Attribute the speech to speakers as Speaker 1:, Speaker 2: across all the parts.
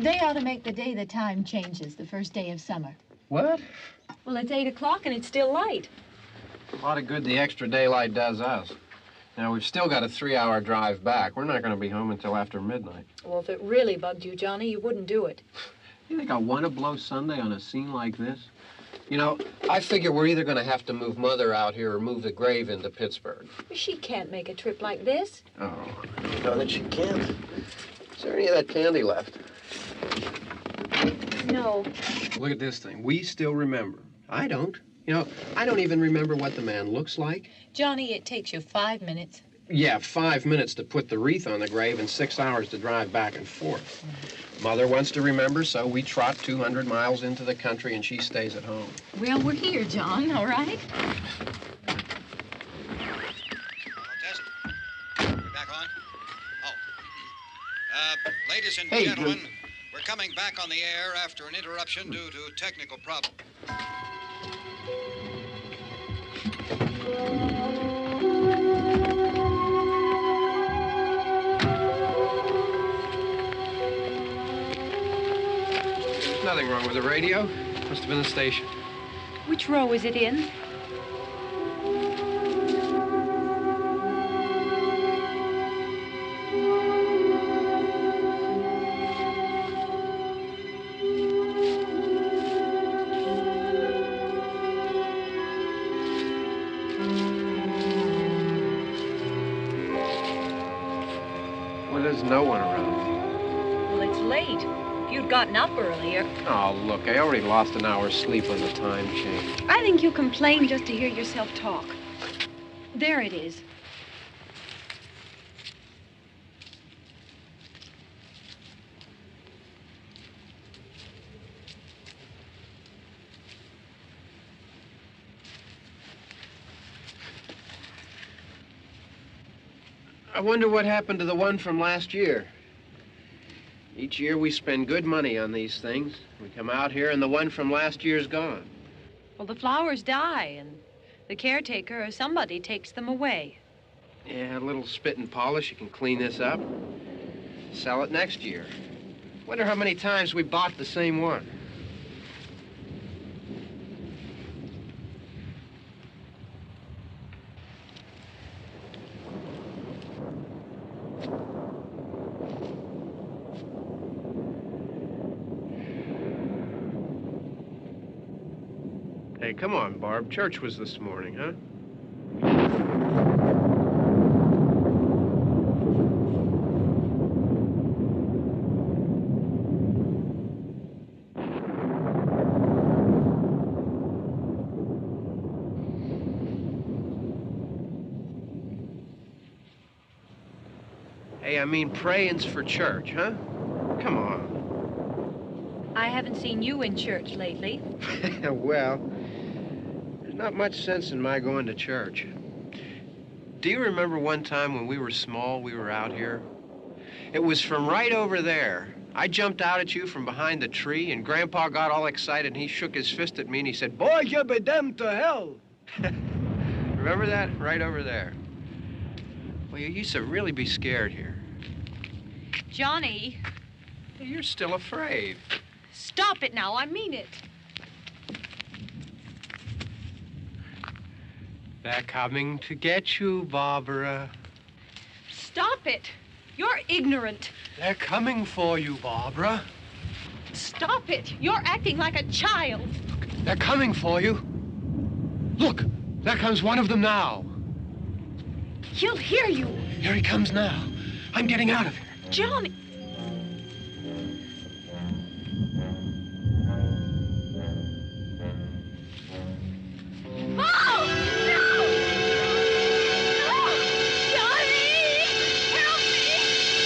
Speaker 1: They ought to make the day the time changes, the first day of summer.
Speaker 2: What?
Speaker 3: Well, it's 8 o'clock and it's still light.
Speaker 2: A lot of good the extra daylight does us. Now, we've still got a 3-hour drive back. We're not going to be home until after midnight.
Speaker 3: Well, if it really bugged you, Johnny, you wouldn't do it.
Speaker 2: You think I want to blow Sunday on a scene like this? You know, I figure we're either going to have to move Mother out here or move the grave into Pittsburgh.
Speaker 3: She can't make a trip like this.
Speaker 2: Oh, I know that she can't. Is there any of that candy left?
Speaker 3: No.
Speaker 2: Look at this thing. We still remember. I don't. You know, I don't even remember what the man looks like.
Speaker 1: Johnny, it takes you 5 minutes.
Speaker 2: Yeah, 5 minutes to put the wreath on the grave and 6 hours to drive back and forth. Mother wants to remember, so we trot 200 miles into the country and she stays at home.
Speaker 1: Well, we're here, John, all right?
Speaker 4: Test. We're back on? Oh. Ladies and
Speaker 2: Hey,
Speaker 4: gentlemen, we're coming back on the air after an interruption due to technical problem.
Speaker 2: There's nothing wrong with the radio. Must have been the station.
Speaker 3: Which row is it in?
Speaker 2: Well, there's no one around.
Speaker 3: Well, it's late. If you'd gotten up earlier.
Speaker 2: Oh, look, I already lost an hour's sleep on the time change.
Speaker 3: I think you complain just to hear yourself talk. There it is.
Speaker 2: I wonder what happened to the one from last year. Each year we spend good money on these things. We come out here and the one from last year's gone.
Speaker 3: Well, the flowers die, and the caretaker or somebody takes them away.
Speaker 2: Yeah, a little spit and polish. You can clean this up. Sell it next year. Wonder how many times we bought the same one. Hey, come on, Barb. Church was this morning, huh? Hey, I mean praying's for church, huh? Come on.
Speaker 3: I haven't seen you in church lately.
Speaker 2: Well, there's not much sense in my going to church. Do you remember one time when we were small, we were out here? It was from right over there. I jumped out at you from behind the tree, and Grandpa got all excited, and he shook his fist at me, and he said, "Boy, you be damned to hell." Remember that? Right over there. Well, you used to really be scared here.
Speaker 3: Johnny,
Speaker 2: You're still afraid.
Speaker 3: stop it now. I mean it.
Speaker 2: They're coming to get you, Barbara.
Speaker 3: Stop it. You're ignorant.
Speaker 2: They're coming for you, Barbara.
Speaker 3: Stop it. You're acting like a child.
Speaker 2: They're coming for you. Look, there comes one of them now.
Speaker 3: He'll hear you.
Speaker 2: Here he comes now. I'm getting out of here.
Speaker 3: Johnny. Oh! No! No! Johnny! Help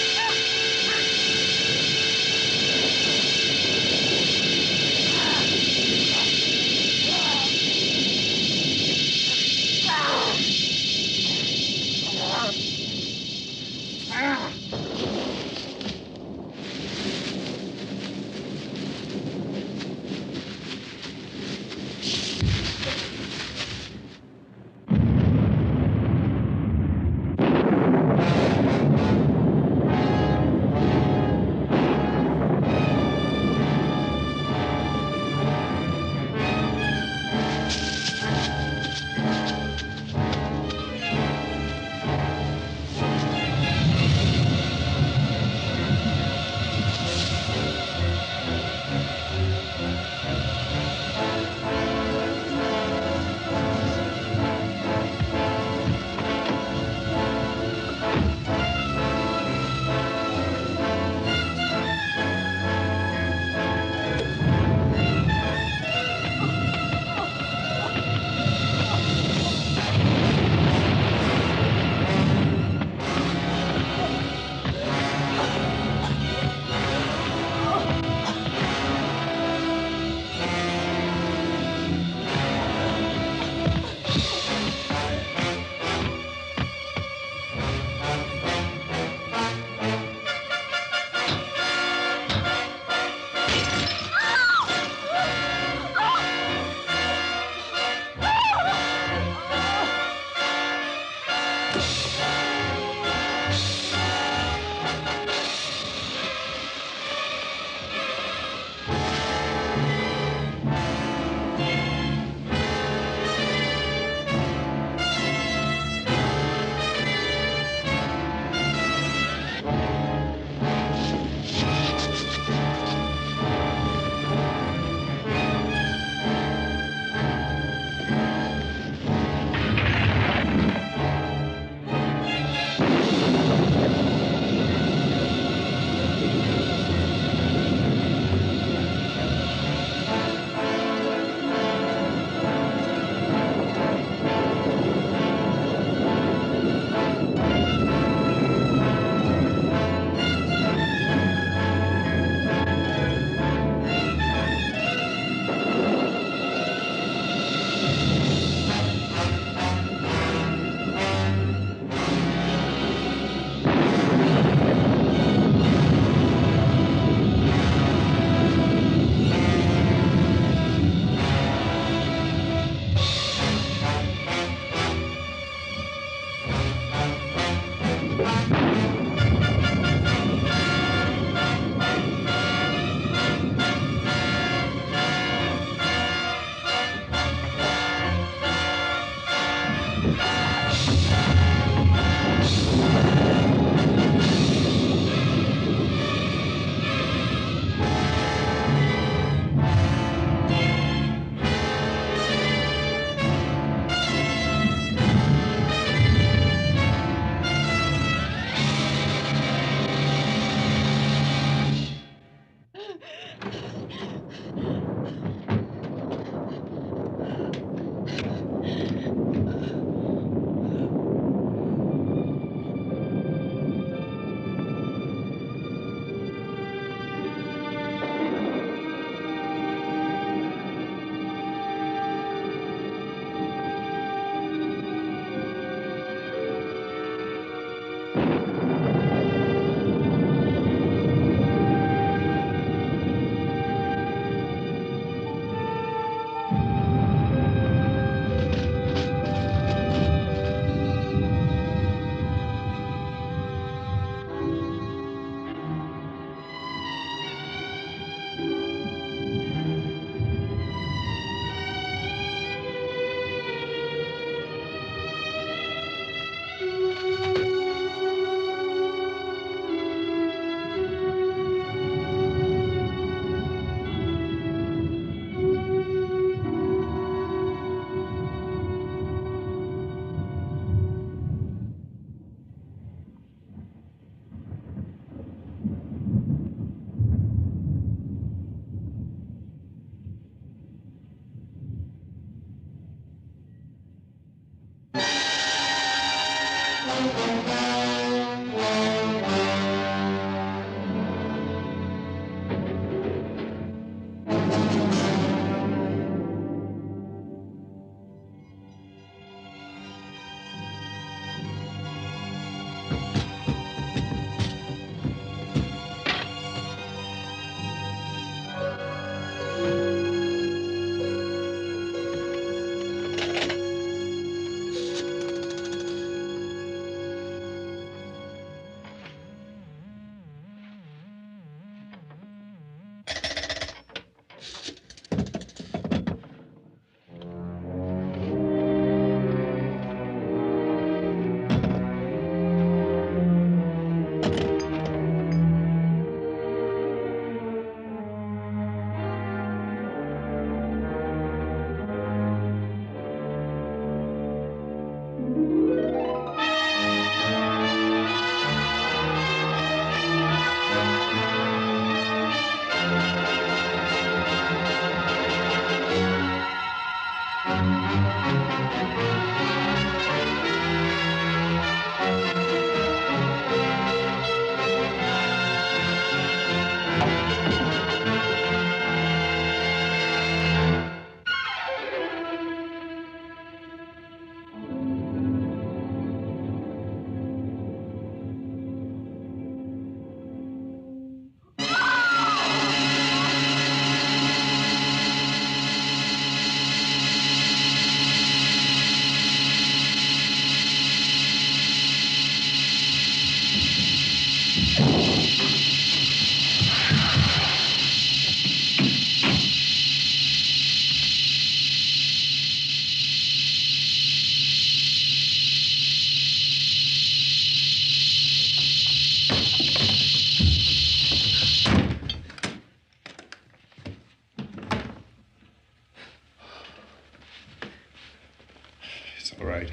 Speaker 5: all right.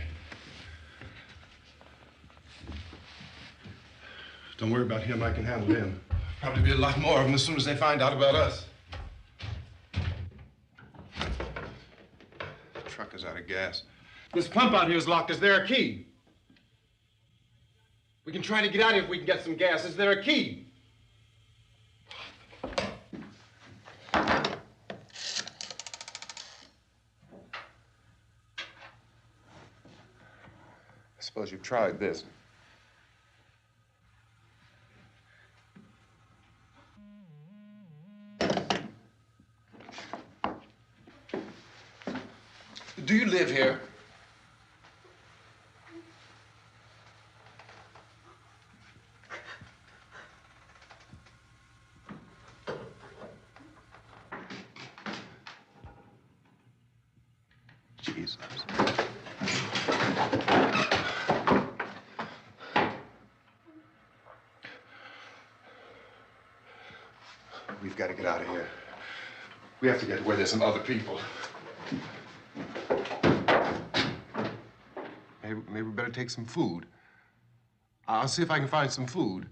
Speaker 5: Don't worry about him. I can handle him. Probably be a lot more of them as soon as they find out about us. The truck is out of gas. This pump out here is locked. Is there a key? We can try to get out of here if we can get some gas. Is there a key? I suppose you've tried this. Do you live here? Jesus. We've got to get out of here. We have to get where there's some other people. Maybe we better take some food. I'll see if I can find some food.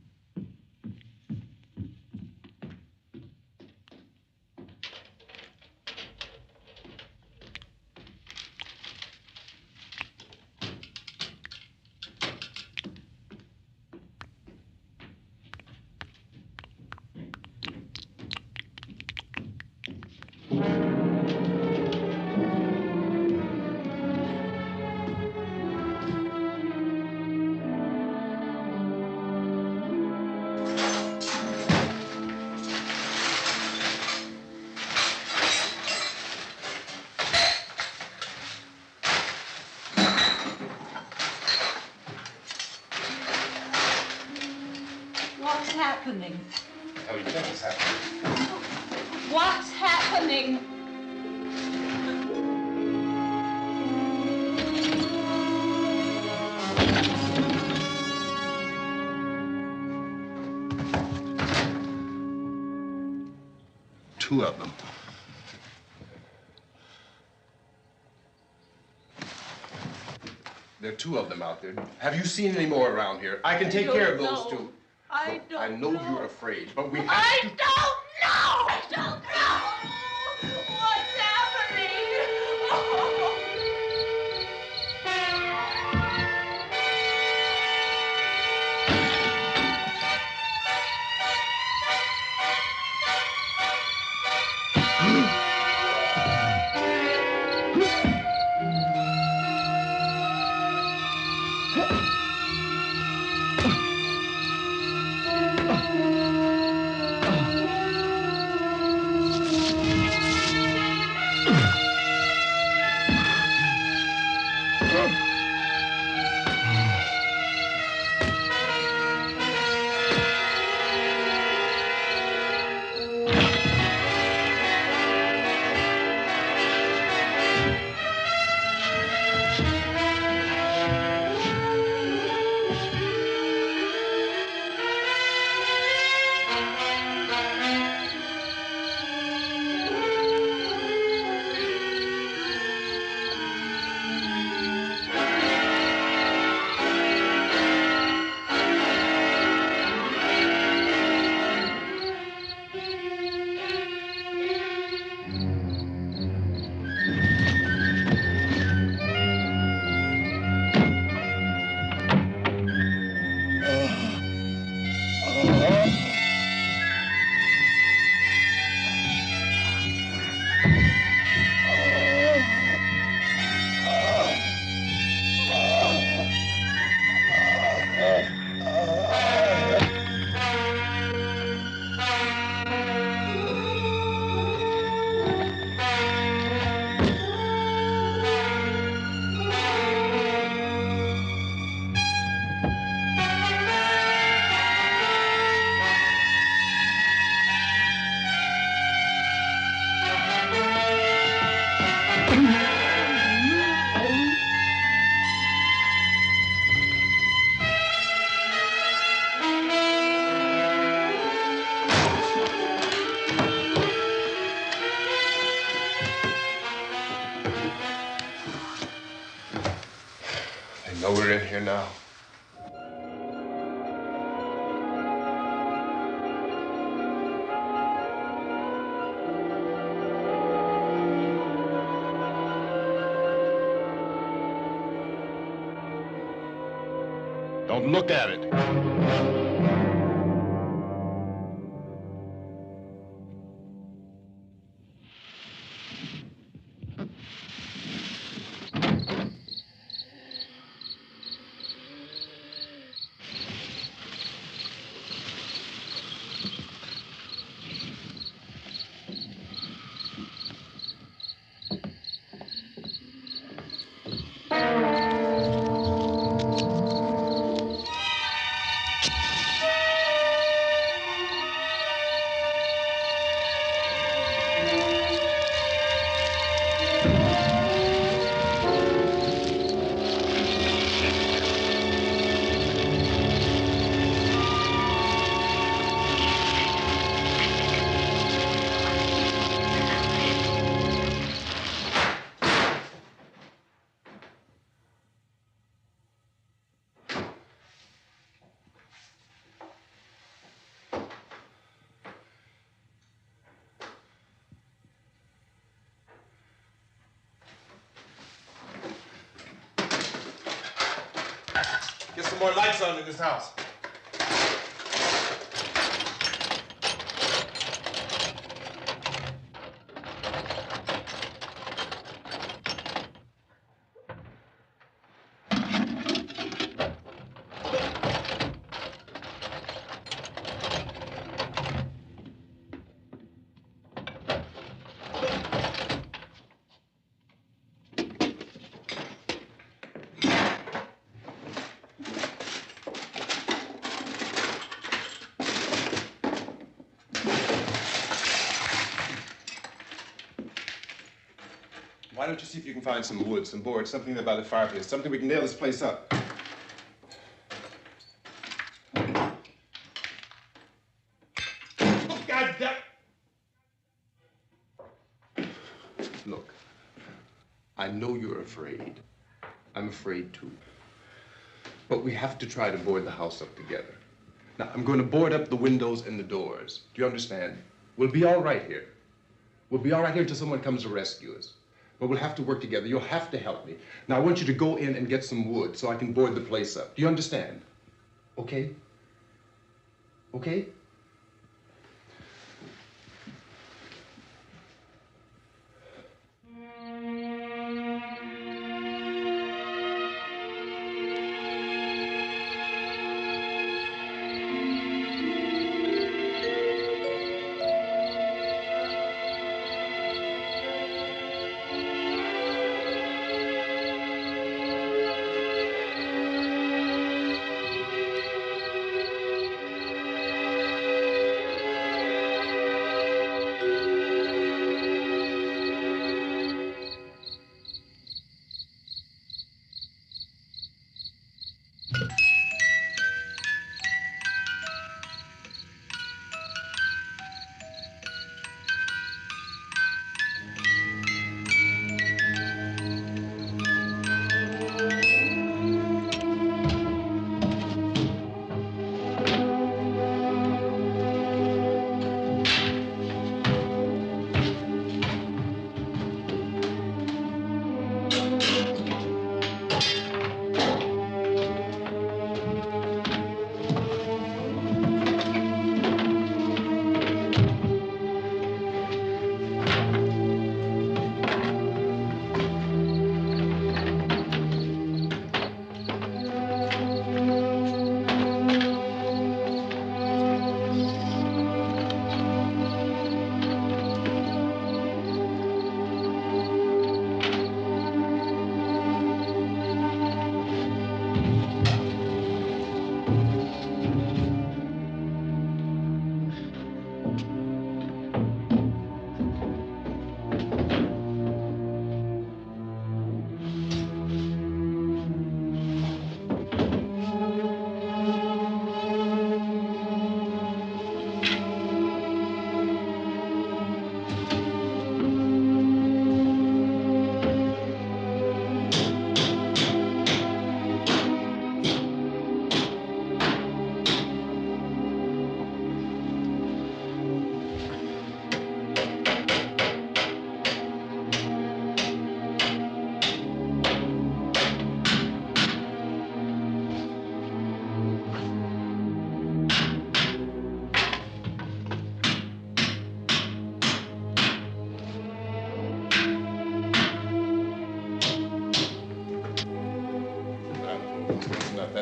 Speaker 3: What's happening?
Speaker 5: What do you think is happening?
Speaker 3: What's happening?
Speaker 5: Two of them. There are two of them out there. Have you seen any more around here? I can take care of those two.
Speaker 3: I
Speaker 5: Look, I know you're afraid, but we have
Speaker 3: I
Speaker 5: to...
Speaker 3: don't know! I don't know! What's happening?
Speaker 5: So we're in here now. Don't look at it. Get some more lights on in this house. Why don't you see if you can find some wood, some boards, something there by the fireplace, something we can nail this place up. God damn! Look, I know you're afraid. I'm afraid too. But we have to try to board the house up together. Now, I'm going to board up the windows and the doors. Do you understand? We'll be all right here. We'll be all right here until someone comes to rescue us. But we'll have to work together. You'll have to help me. Now, I want you to go in and get some wood so I can board the place up. Do you understand? Okay? Okay?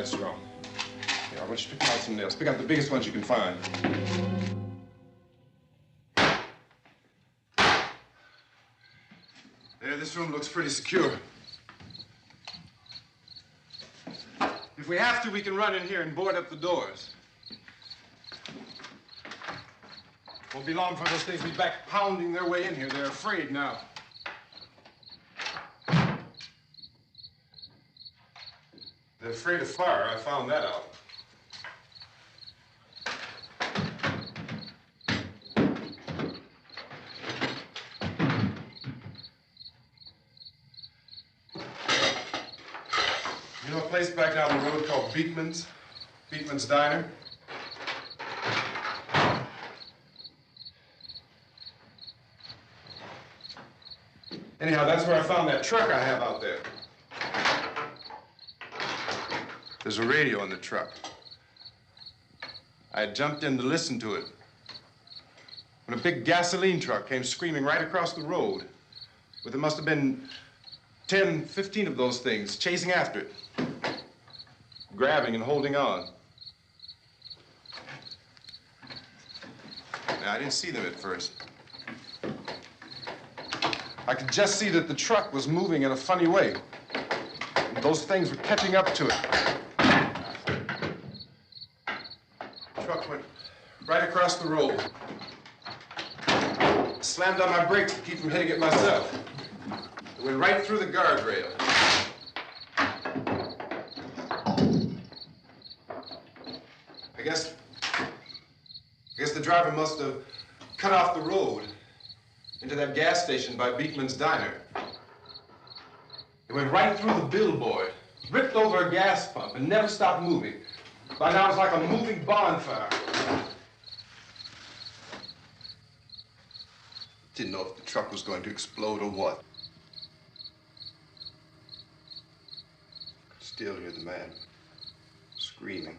Speaker 5: That's wrong. Here, I want you to pick out some nails. Pick out the biggest ones you can find. There, this room looks pretty secure. If we have to, we can run in here and board up the doors. Won't be long before those things will be back pounding their way in here. They're afraid now. They're afraid of fire. I found that out. You know a place back down the road called Beekman's? Beekman's Diner? Anyhow, that's where I found that truck I have out there. There's a radio in the truck. I had jumped in to listen to it when a big gasoline truck came screaming right across the road. But there must have been 10, 15 of those things chasing after it, grabbing and holding on. Now, I didn't see them at first. I could just see that the truck was moving in a funny way. And those things were catching up to it. The truck went right across the road. Slammed on my brakes to keep from hitting it myself. It went right through the guardrail. I guess the driver must have cut off the road into that gas station by Beekman's Diner. It went right through the billboard, ripped over a gas pump, and never stopped moving. By now, it was like a moving bonfire. Didn't know if the truck was going to explode or what. Could still hear the man screaming.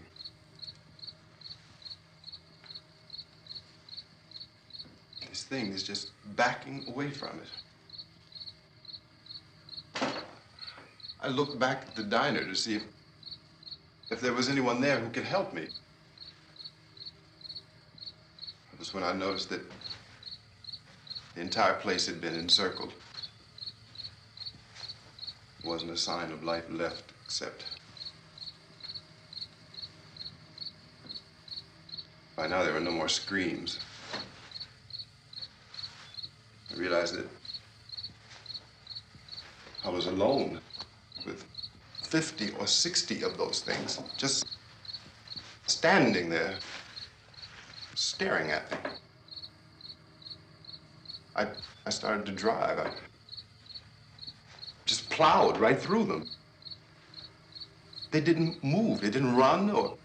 Speaker 5: This thing is just backing away from it. I looked back at the diner to see if there was anyone there who could help me. It was when I noticed that the entire place had been encircled. There wasn't a sign of life left except by now there were no more screams. I realized that I was alone with 50 or 60 of those things, just standing there, staring at me. I started to drive. I just plowed right through them. They didn't move, they didn't run or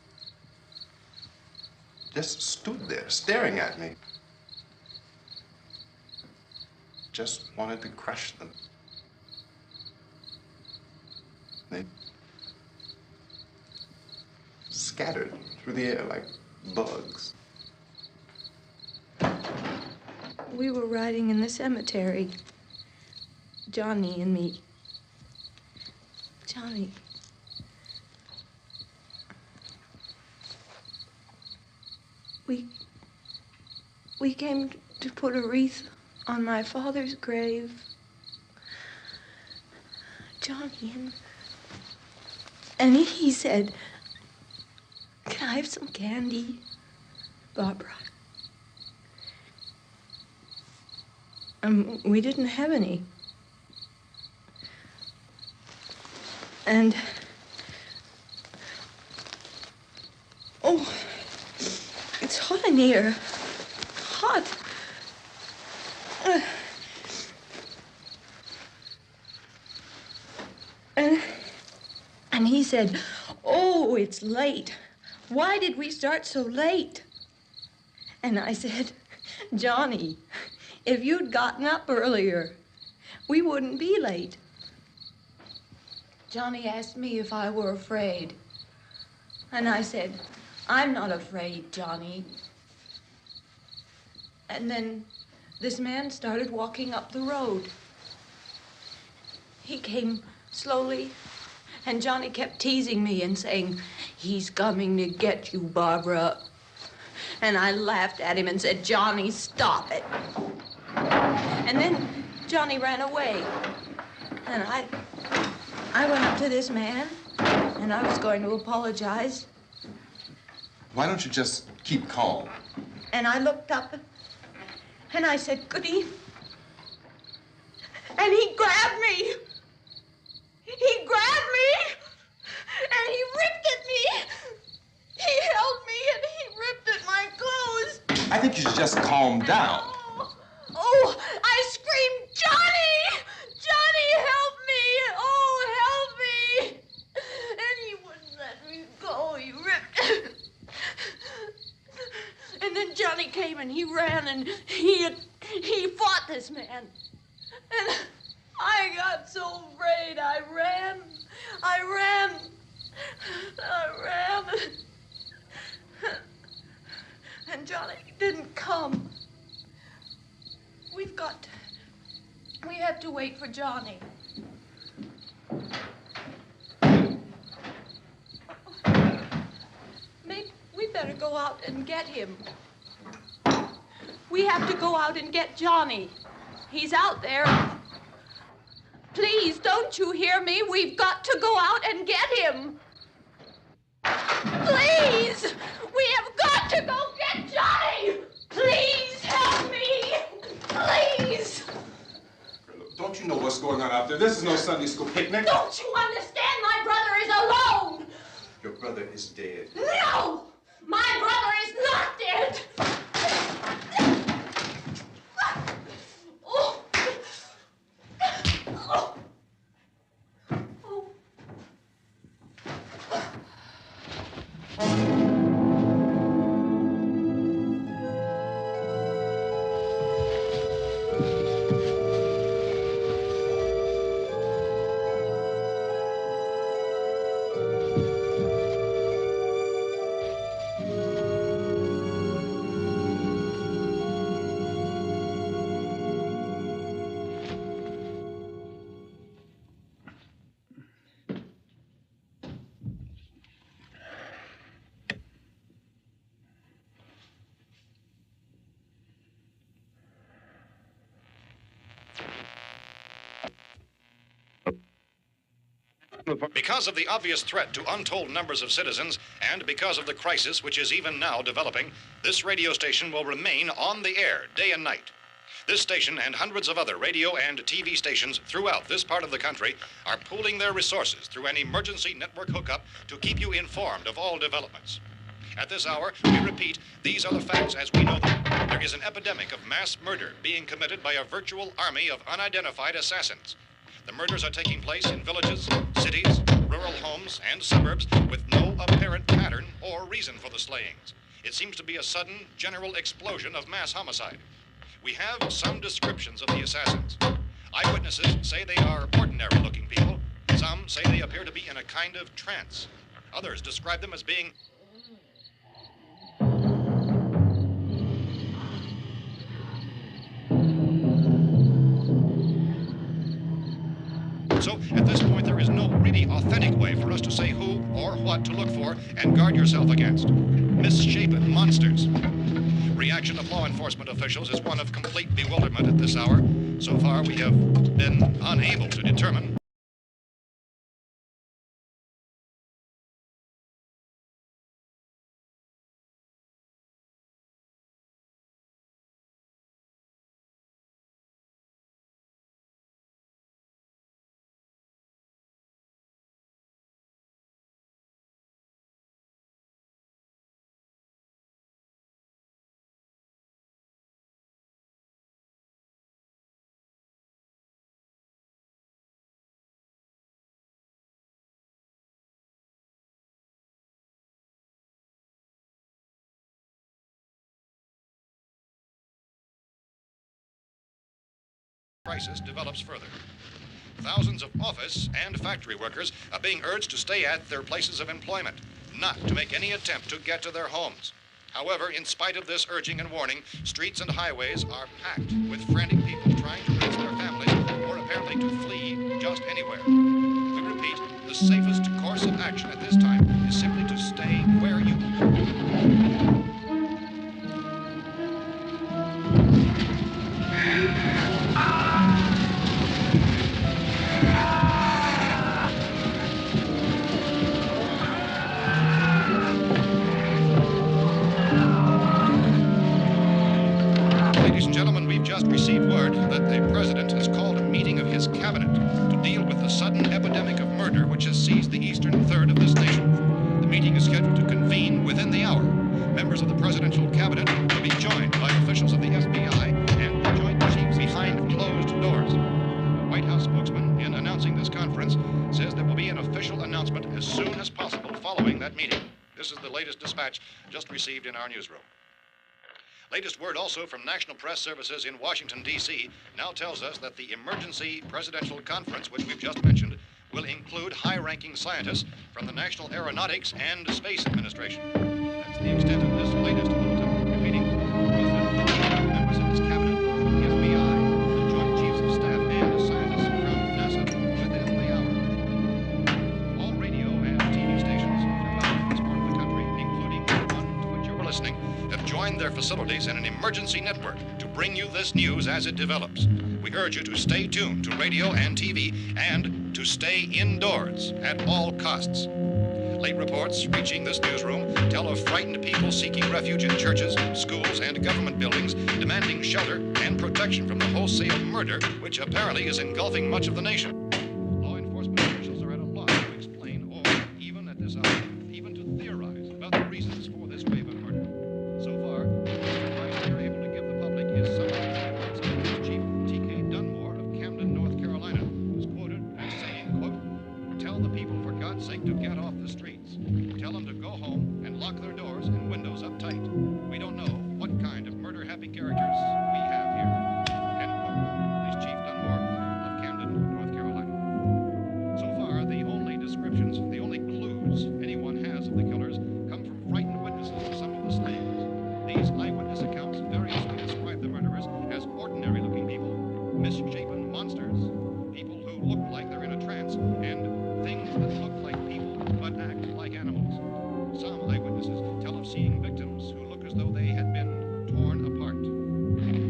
Speaker 5: just stood there, staring at me. Just wanted to crush them. They scattered through the air like bugs.
Speaker 6: We were riding in the cemetery, Johnny and me. Johnny. We came to put a wreath on my father's grave. Johnny, and he said, "Can I have some candy, Barbara?" We didn't have any. And, oh, it's hot in here. Hot. And he said, "Oh, it's late. Why did we start so late?" And I said, "Johnny, if you'd gotten up earlier, we wouldn't be late." Johnny asked me if I were afraid. And I said, "I'm not afraid, Johnny." And then this man started walking up the road. He came slowly And Johnny kept teasing me and saying, "He's coming to get you, Barbara." And I laughed at him and said, "Johnny, stop it." And then Johnny ran away. And I went up to this man, and I was going to apologize.
Speaker 5: Why don't you just keep calm?
Speaker 6: And I looked up, and I said, "Goody." And he grabbed me. He grabbed me, and he ripped at me. He held me, and he ripped at my clothes.
Speaker 5: I think you should just calm down.
Speaker 6: Oh, I screamed, "Johnny! Johnny, help me! Oh, help me!" And he wouldn't let me go. He ripped. And then Johnny came and he ran and he fought this man. And I got so afraid. I ran. And Johnny didn't come. We have to wait for Johnny. Maybe we better go out and get him. We have to go out and get Johnny. He's out there. Please, don't you hear me? We've got to go out and get him. Please! We have got to go get Johnny! Please help me! Please!
Speaker 5: Don't you know what's going on out there? This is no Sunday school picnic.
Speaker 6: Don't you understand? My brother is alone!
Speaker 5: Your brother is dead.
Speaker 6: No! My brother is not dead! Oh. Oh. Oh.
Speaker 4: Because of the obvious threat to untold numbers of citizens, and because of the crisis which is even now developing, this radio station will remain on the air day and night. This station and hundreds of other radio and TV stations throughout this part of the country are pooling their resources through an emergency network hookup to keep you informed of all developments. At this hour, we repeat, these are the facts as we know them. There is an epidemic of mass murder being committed by a virtual army of unidentified assassins. The murders are taking place in villages, cities, rural homes, and suburbs with no apparent pattern or reason for the slayings. It seems to be a sudden, general explosion of mass homicide. We have some descriptions of the assassins. Eyewitnesses say they are ordinary-looking people. Some say they appear to be in a kind of trance. Others describe them as being So, at this point, there is no really authentic way for us to say who or what to look for and guard yourself against. Misshapen monsters. Reaction of law enforcement officials is one of complete bewilderment at this hour. So far, we have been unable to determine crisis develops further. Thousands of office and factory workers are being urged to stay at their places of employment, not to make any attempt to get to their homes. However, in spite of this urging and warning, streets and highways are packed with frantic people trying to reach their families or apparently to flee just anywhere. We repeat, the safest course of action at this time is simply to stay where you are. Ladies and gentlemen, we've just received word that the president has called a meeting of his cabinet to deal with the sudden epidemic of murder which has seized the eastern third of this nation. The meeting is scheduled to convene within the hour. Members of the presidential cabinet will be joined by officials of the FBI and the Joint Chiefs behind closed doors. The White House spokesman, in announcing this conference, says there will be an official announcement as soon as possible following that meeting. This is the latest dispatch just received in our newsroom. Latest word also from National Press Services in Washington, D.C. now tells us that the emergency presidential conference, which we've just mentioned, will include high-ranking scientists from the National Aeronautics and Space Administration. That's the extent of this latest bulletin. Repeating, the President, members of his cabinet, the FBI, the Joint Chiefs of Staff, and scientists from NASA within the hour. All radio and TV stations throughout this part of the country, including the one to which you're listening, have joined their facilities in an emergency network to bring you this news as it develops. We urge you to stay tuned to radio and TV and to stay indoors at all costs. Late reports reaching this newsroom tell of frightened people seeking refuge in churches, schools, and government buildings, demanding shelter and protection from the wholesale murder which apparently is engulfing much of the nation. Law enforcement officials are at a loss to explain or, even at this hour, even to theorize about the reasons for this wave of murder. So far, the advice we are able to give the public is summarized by White House Chief T.K. Dunmore of Camden, North Carolina, who's quoted as saying, quote, "Tell the people, for God's sake, to get off the streets. Tell them to go home and lock their doors and windows up tight. We don't know what kind of murder-happy characters we have here." End quote. This Chief Dunmore of Camden, North Carolina. So far, the only descriptions, the only clues anyone has of the killers come from frightened witnesses of some of the slayings. These eyewitness accounts variously describe the murderers as ordinary-looking people, misshapen monsters, people who look like they're in a trance, and things that look like people but act like animals. Some eyewitnesses tell of seeing victims who look as though they had been torn apart.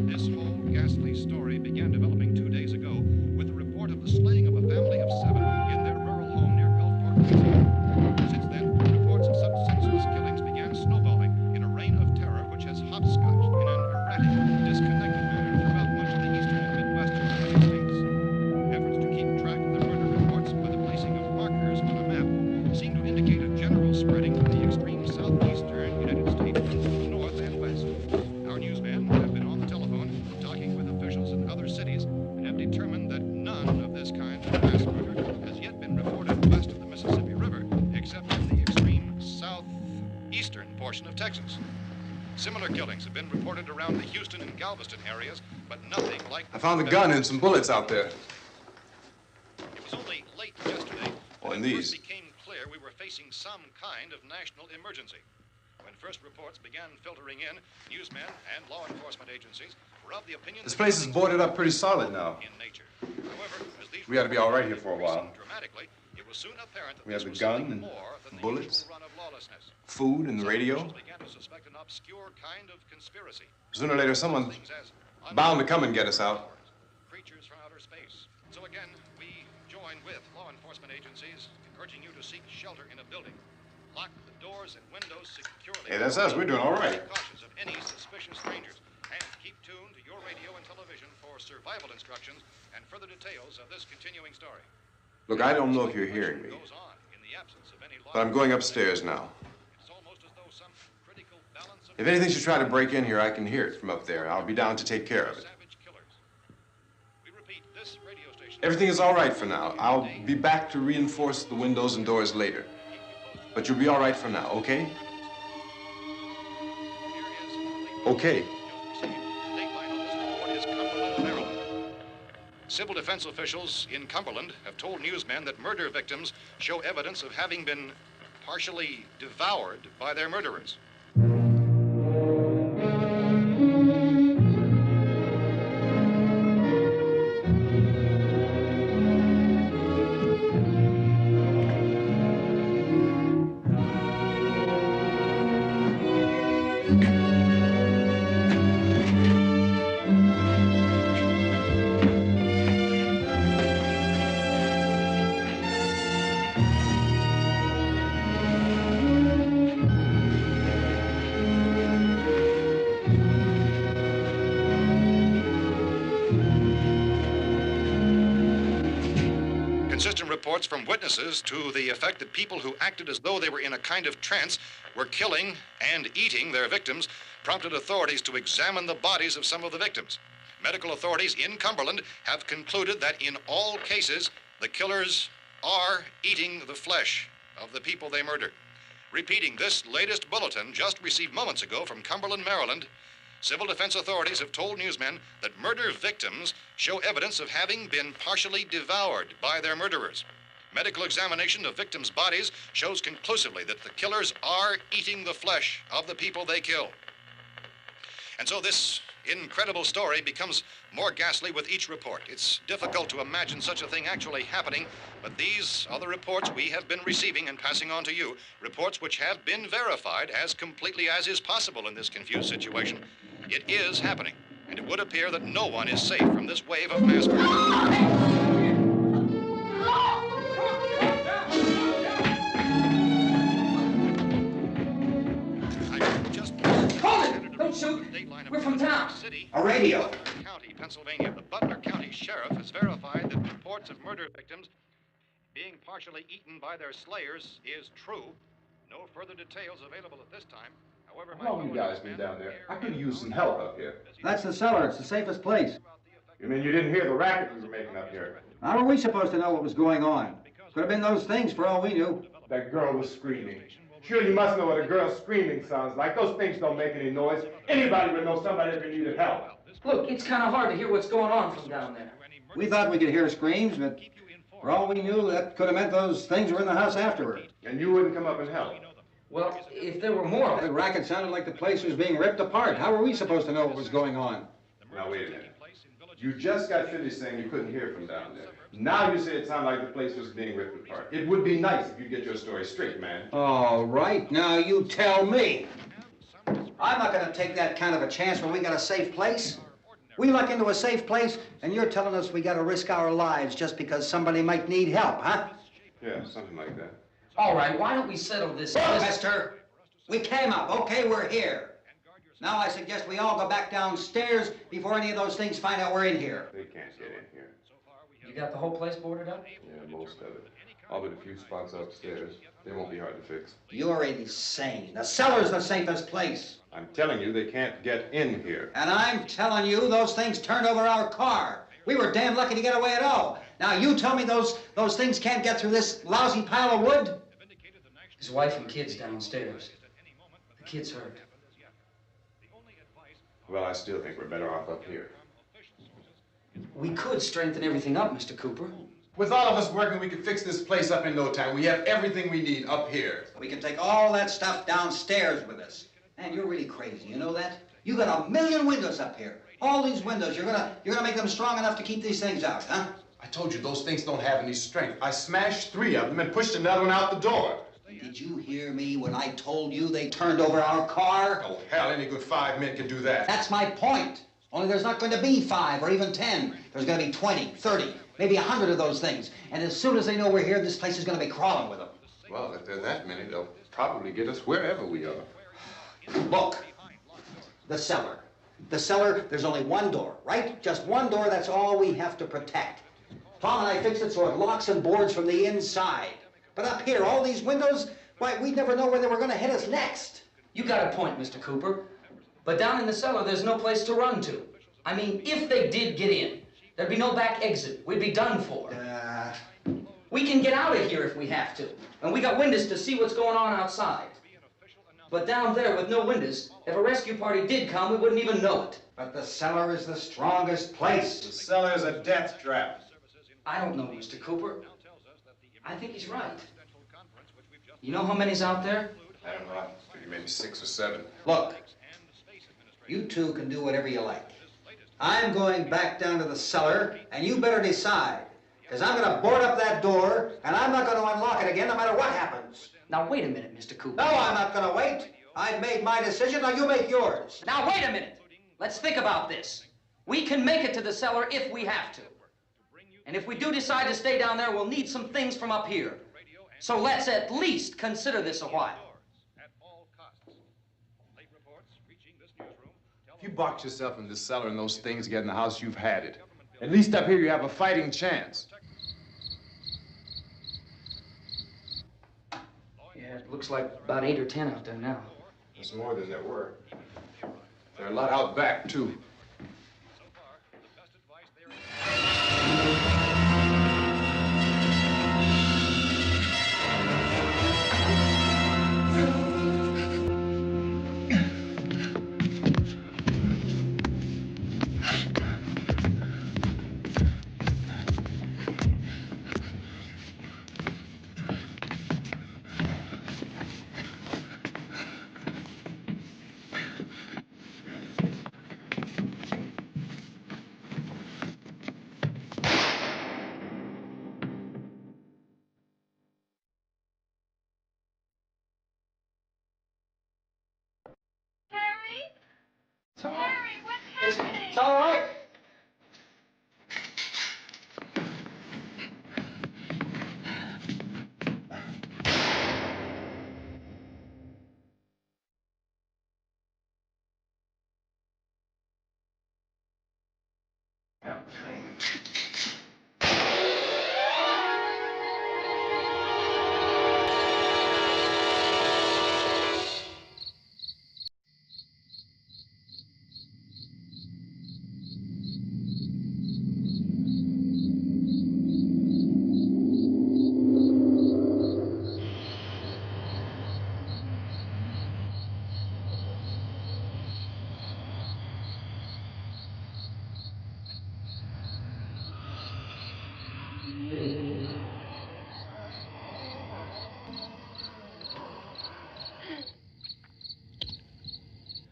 Speaker 4: This whole ghastly story began developing 2 days ago with the report of the slaying of a family of 7 in their rural home near Gulfport, Louisiana. Since then, reports of such senseless killings began snowballing in a reign of terror which has hopscotched in an erratic, disconnected manner throughout much of the eastern and midwestern United States. Efforts to keep track of the murder reports by the placing of markers on a map seem to indicate a general spreading from the extreme southeastern United States to the north and west. Our newsmen have been on the telephone talking with officials in other cities and have determined that none of this kind of mass murder has yet been reported west of the Mississippi River, except in the extreme southeastern portion of Texas. Similar killings have been reported around the Houston and Galveston areas, but nothing like...
Speaker 5: I found the gun and some bullets out there.
Speaker 4: It was only late yesterday
Speaker 5: Oh, and
Speaker 4: that it
Speaker 5: these.
Speaker 4: first became clear we were facing some kind of national emergency. When first reports began filtering in, newsmen and law enforcement agencies were of the opinion
Speaker 5: This
Speaker 4: that
Speaker 5: place is
Speaker 4: killings
Speaker 5: boarded
Speaker 4: were
Speaker 5: up pretty solid now.
Speaker 4: in nature. However, as these
Speaker 5: We ought to be all right here
Speaker 4: reports
Speaker 5: for a while.
Speaker 4: increased dramatically, it was soon apparent that
Speaker 5: We have
Speaker 4: this
Speaker 5: the
Speaker 4: was
Speaker 5: gun
Speaker 4: something
Speaker 5: and
Speaker 4: more than the
Speaker 5: bullets,
Speaker 4: usual run of lawlessness.
Speaker 5: food and the
Speaker 4: Some
Speaker 5: radio.
Speaker 4: officials began to suspect an obscure kind of conspiracy.
Speaker 5: Sooner or later, someone's
Speaker 4: Things as
Speaker 5: bound to come and get us out.
Speaker 4: creatures from outer space. So again, we join with law enforcement agencies, urging you to seek shelter in a building. Lock the doors and windows securely.
Speaker 5: Hey, that's us. We're doing all right.
Speaker 4: Be cautious of any suspicious strangers, and keep tuned to your radio and television for survival instructions and further details of this continuing story.
Speaker 5: Look, I don't know if you're hearing me,
Speaker 4: Goes on in the absence of any
Speaker 5: but I'm going upstairs now.
Speaker 4: It's almost as though some critical balance of
Speaker 5: If anything should try to break in here, I can hear it from up there. I'll be down to take care of it.
Speaker 4: savage killers. We repeat, this radio station.
Speaker 5: Everything is all right for now. I'll be back to reinforce the windows and doors later. But you'll be all right for now, okay? Okay.
Speaker 4: Civil defense officials in Cumberland have told newsmen that murder victims show evidence of having been partially devoured by their murderers. Consistent reports from witnesses to the effect that people who acted as though they were in a kind of trance were killing and eating their victims prompted authorities to examine the bodies of some of the victims. Medical authorities in Cumberland have concluded that in all cases, the killers are eating the flesh of the people they murdered. Repeating this latest bulletin just received moments ago from Cumberland, Maryland, civil defense authorities have told newsmen that murder victims show evidence of having been partially devoured by their murderers. Medical examination of victims' bodies shows conclusively that the killers are eating the flesh of the people they kill. And so this incredible story becomes more ghastly with each report. It's difficult to imagine such a thing actually happening, but these are the reports we have been receiving and passing on to you, reports which have been verified as completely as is possible in this confused situation. It is happening, and it would appear that no one is safe from this wave of mass murder.
Speaker 7: Don't shoot! We're from town.
Speaker 2: A radio.
Speaker 4: County, Pennsylvania. The Butler County Sheriff has verified that reports of murder victims being partially eaten by their slayers is true. No further details available at this time. However,
Speaker 5: How long you guys been down there? I could use some help up here.
Speaker 8: That's the cellar. It's the safest place.
Speaker 5: You mean you didn't hear the racket we were making up here?
Speaker 8: How were we supposed to know what was going on? Could have been those things for all we knew.
Speaker 5: That girl was screaming. Sure, you must know what a girl screaming sounds like. Those things don't make any noise. Anybody would know somebody ever needed help.
Speaker 7: Look, it's kind of hard to hear what's going on from down there.
Speaker 8: We thought we could hear screams, but for all we knew, that could have meant those things were in the house afterward.
Speaker 5: And you wouldn't come up and help?
Speaker 7: Well, if there were more of
Speaker 8: The
Speaker 7: them.
Speaker 8: racket sounded like the place was being ripped apart. How were we supposed to know what was going on?
Speaker 5: Now, wait a minute. You just got finished saying you couldn't hear from down there. Now you say it sounded like the place was being ripped apart. It would be nice if you get your story straight, man.
Speaker 8: All right, now you tell me. I'm not going to take that kind of a chance when we got a safe place. We luck into a safe place, and you're telling us we got to risk our lives just because somebody might need help, huh?
Speaker 5: Yeah, something like that.
Speaker 7: All right, why don't we settle this?
Speaker 8: Look, mister, we came up. Okay, we're here. Now I suggest we all go back downstairs before any of those things find out we're in here.
Speaker 5: They can't get in here.
Speaker 7: You got the whole place boarded up?
Speaker 5: Yeah, most of it. All but a few spots upstairs. They won't be hard to fix.
Speaker 8: You're insane. The cellar's the safest place.
Speaker 5: I'm telling you, they can't get in here.
Speaker 8: And I'm telling you, those things turned over our car. We were damn lucky to get away at all. Now you tell me those things can't get through this lousy pile of wood?
Speaker 7: His wife and kids downstairs. The kid's hurt.
Speaker 5: Well, I still think we're better off up here.
Speaker 7: We could strengthen everything up, Mr. Cooper.
Speaker 5: With all of us working, we could fix this place up in no time. We have everything we need up here.
Speaker 8: We can take all that stuff downstairs with us. Man, you're really crazy, you know that? You got 1,000,000 windows up here. All these windows, you're gonna make them strong enough to keep these things out, huh?
Speaker 5: I told you those things don't have any strength. I smashed 3 of them and pushed another one out the door.
Speaker 8: Did you hear me when I told you they turned over our car?
Speaker 5: Oh, hell, any good 5 men can do that.
Speaker 8: That's my point. Only there's not going to be 5 or even 10. There's going to be 20, 30, maybe 100 of those things. And as soon as they know we're here, this place is going to be crawling with them.
Speaker 5: Well, if there are that many, they'll probably get us wherever we are.
Speaker 8: Look, the cellar. The cellar, there's only one door, right? Just one door, that's all we have to protect. Tom and I fixed it so it locks and boards from the inside. But up here, all these windows, why, we'd never know where they were going to hit us next.
Speaker 7: You got a point, Mr. Cooper. But down in the cellar, there's no place to run to. I mean, if they did get in, there'd be no back exit. We'd be done for. We can get out of here if we have to. And we got windows to see what's going on outside. But down there with no windows, if a rescue party did come, we wouldn't even know it.
Speaker 8: But the cellar is the strongest place.
Speaker 5: The cellar is a death trap.
Speaker 7: I don't know, Mr. Cooper. I think he's right. You know how many's out there?
Speaker 5: I don't know. I figure maybe 6 or 7.
Speaker 8: Look, you two can do whatever you like. I'm going back down to the cellar, and you better decide. Because I'm going to board up that door, and I'm not going to unlock it again no matter what happens.
Speaker 7: Now, wait a minute, Mr. Cooper.
Speaker 8: No, I'm not going to wait. I've made my decision, now you make yours.
Speaker 7: Now, wait a minute. Let's think about this. We can make it to the cellar if we have to. And if we do decide to stay down there, we'll need some things from up here. So let's at least consider this a while.
Speaker 5: If you box yourself in this cellar and those things get in the house, you've had it. At least up here you have a fighting chance.
Speaker 7: Yeah, it looks like about 8 or 10 out there now.
Speaker 5: There's more than there were. There are a lot out back, too.
Speaker 8: It's all right.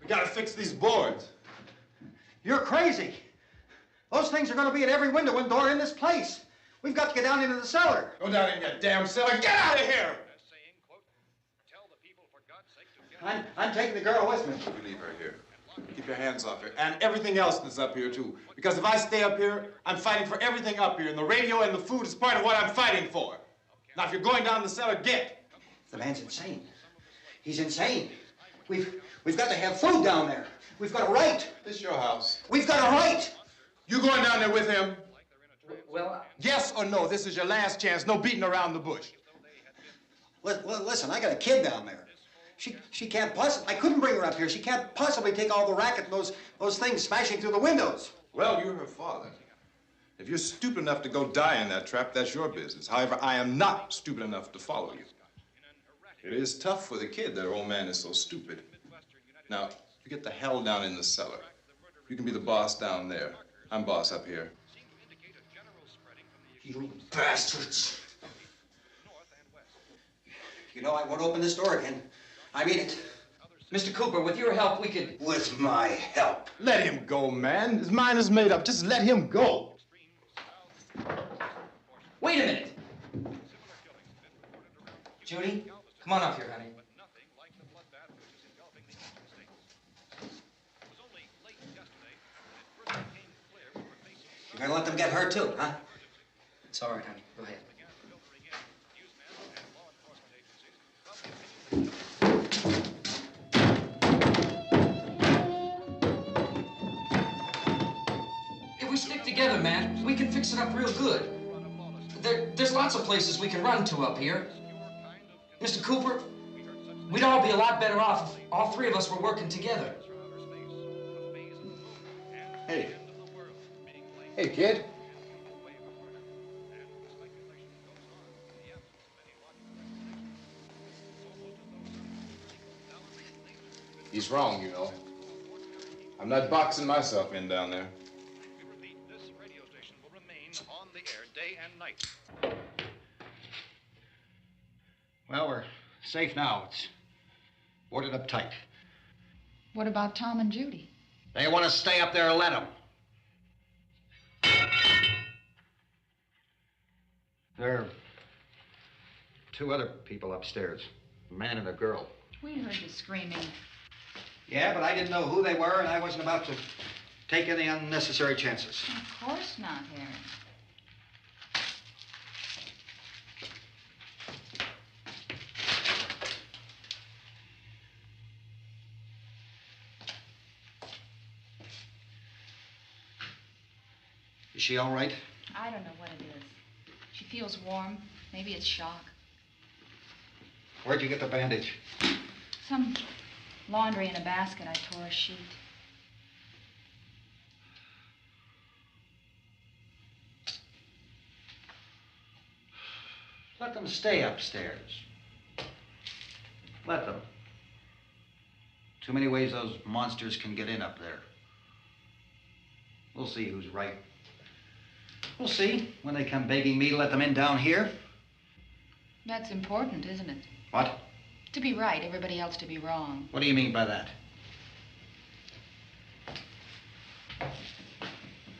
Speaker 5: We gotta fix these boards.
Speaker 8: You're crazy. Those things are going to be at every window and door in this place. We've got to get down into the cellar.
Speaker 5: Go down in your damn cellar. Get out of here!
Speaker 8: I'm taking the girl with me.
Speaker 5: You leave her here. Keep your hands off her. And everything else that's up here, too. Because if I stay up here, I'm fighting for everything up here. And the radio and the food is part of what I'm fighting for. Now, if you're going down the cellar, get.
Speaker 8: The man's insane. He's insane. We've got to have food down there. We've got a right.
Speaker 5: This is your house.
Speaker 8: We've got a right.
Speaker 5: You going down there with him?
Speaker 7: Well,
Speaker 5: Yes or no? This is your last chance. No beating around the bush.
Speaker 8: Listen, I got a kid down there. She can't possibly, I couldn't bring her up here. She can't possibly take all the racket and those things smashing through the windows.
Speaker 5: Well, you're her father. If you're stupid enough to go die in that trap, that's your business. However, I am not stupid enough to follow you. It is tough for the kid that old man is so stupid. Now, you get the hell down in the cellar. You can be the boss down there. I'm boss up here.
Speaker 8: You bastards. You know, I won't open this door again. I mean it.
Speaker 7: Mr. Cooper, with your help, we could...
Speaker 8: With my help.
Speaker 5: Let him go, man. His mind is made up. Just let him go.
Speaker 7: Wait a minute. Judy, come on up here, honey.
Speaker 8: You're gonna let them get hurt too, huh?
Speaker 7: It's all right, honey. Go ahead. If we stick together, man, we can fix it up real good. There's lots of places we can run to up here. Mr. Cooper, we'd all be a lot better off if all three of us were working together.
Speaker 5: Hey. Hey, kid. He's wrong, you know. I'm not boxing myself in down there.
Speaker 4: This radio station will remain on the air day and night.
Speaker 8: Well, we're safe now. It's boarded up tight.
Speaker 1: What about Tom and Judy?
Speaker 8: They want to stay up there, let them. There are two other people upstairs, a man and a girl.
Speaker 1: We heard you screaming.
Speaker 8: Yeah, but I didn't know who they were, and I wasn't about to take any unnecessary chances.
Speaker 1: Of course not, Harry.
Speaker 8: Is she all right?
Speaker 1: I don't know what it is. She feels warm. Maybe it's shock.
Speaker 8: Where'd you get the bandage?
Speaker 9: Some laundry in a basket. I tore a sheet.
Speaker 8: Let them stay upstairs. Let them. Too many ways those monsters can get in up there. We'll see who's right. We'll see when they come begging me to let them in down here.
Speaker 9: That's important, isn't it?
Speaker 8: What?
Speaker 9: To be right, everybody else to be wrong.
Speaker 8: What do you mean by that?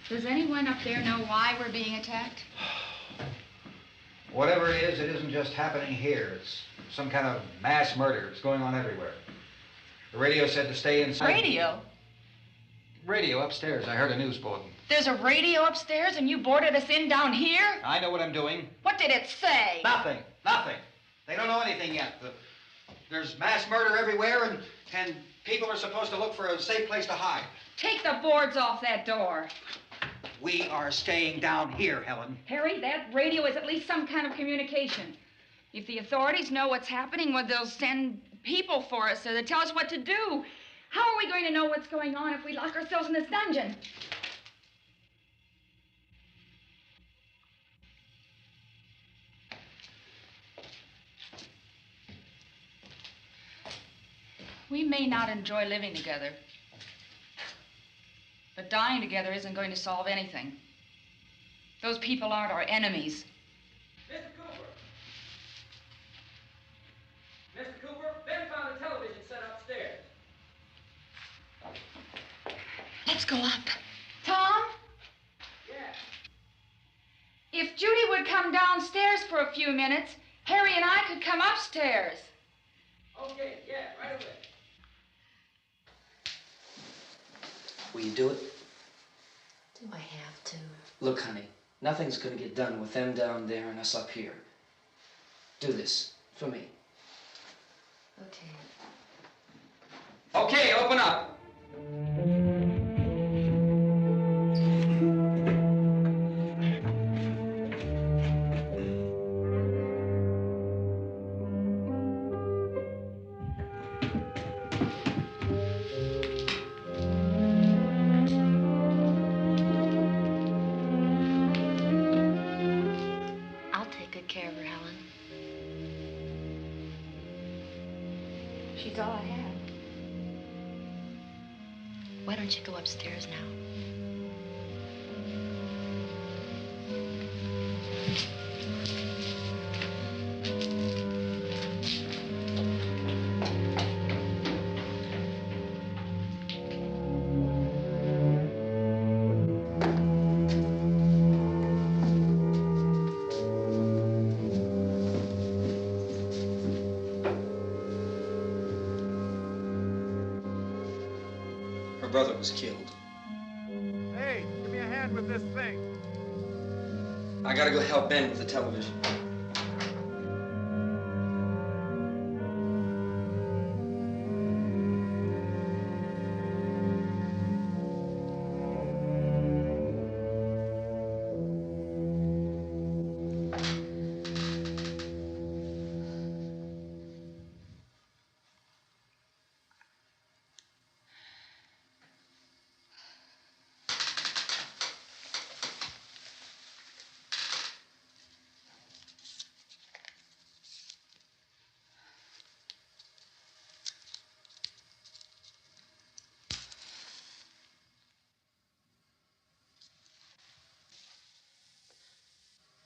Speaker 9: Does anyone up there know why we're being attacked?
Speaker 8: Whatever it isn't just happening here. It's some kind of mass murder. It's going on everywhere. The radio said to stay inside.
Speaker 9: Radio?
Speaker 8: Radio upstairs. I heard a news bulletin.
Speaker 9: There's a radio upstairs and you boarded us in down here?
Speaker 8: I know what I'm doing.
Speaker 9: What did it say?
Speaker 8: Nothing. Nothing. They don't know anything yet. There's mass murder everywhere, and people are supposed to look for a safe place to hide.
Speaker 9: Take the boards off that door.
Speaker 8: We are staying down here, Helen.
Speaker 9: Harry, that radio is at least some kind of communication. If the authorities know what's happening, well, they'll send people for us so they'll tell us what to do. How are we going to know what's going on if we lock ourselves in this dungeon? We may not enjoy living together, but dying together isn't going to solve anything. Those people aren't our enemies.
Speaker 7: Mr. Cooper! Mr. Cooper, Ben found a television set upstairs.
Speaker 9: Let's go up. Tom?
Speaker 7: Yeah.
Speaker 9: If Judy would come downstairs for a few minutes, Harry and I could come upstairs.
Speaker 7: Okay, yeah, right away.
Speaker 10: Will you do it?
Speaker 11: Do I have to?
Speaker 10: Look, honey, nothing's gonna get done with them down there and us up here. Do this for me.
Speaker 11: Okay.
Speaker 7: Okay, open up.
Speaker 11: I'll take good care of her, Helen.
Speaker 9: She's all I have.
Speaker 11: Why don't you go upstairs now?
Speaker 10: Her brother was killed.
Speaker 12: Hey, give me a hand with this thing.
Speaker 10: I gotta go help Ben with the television.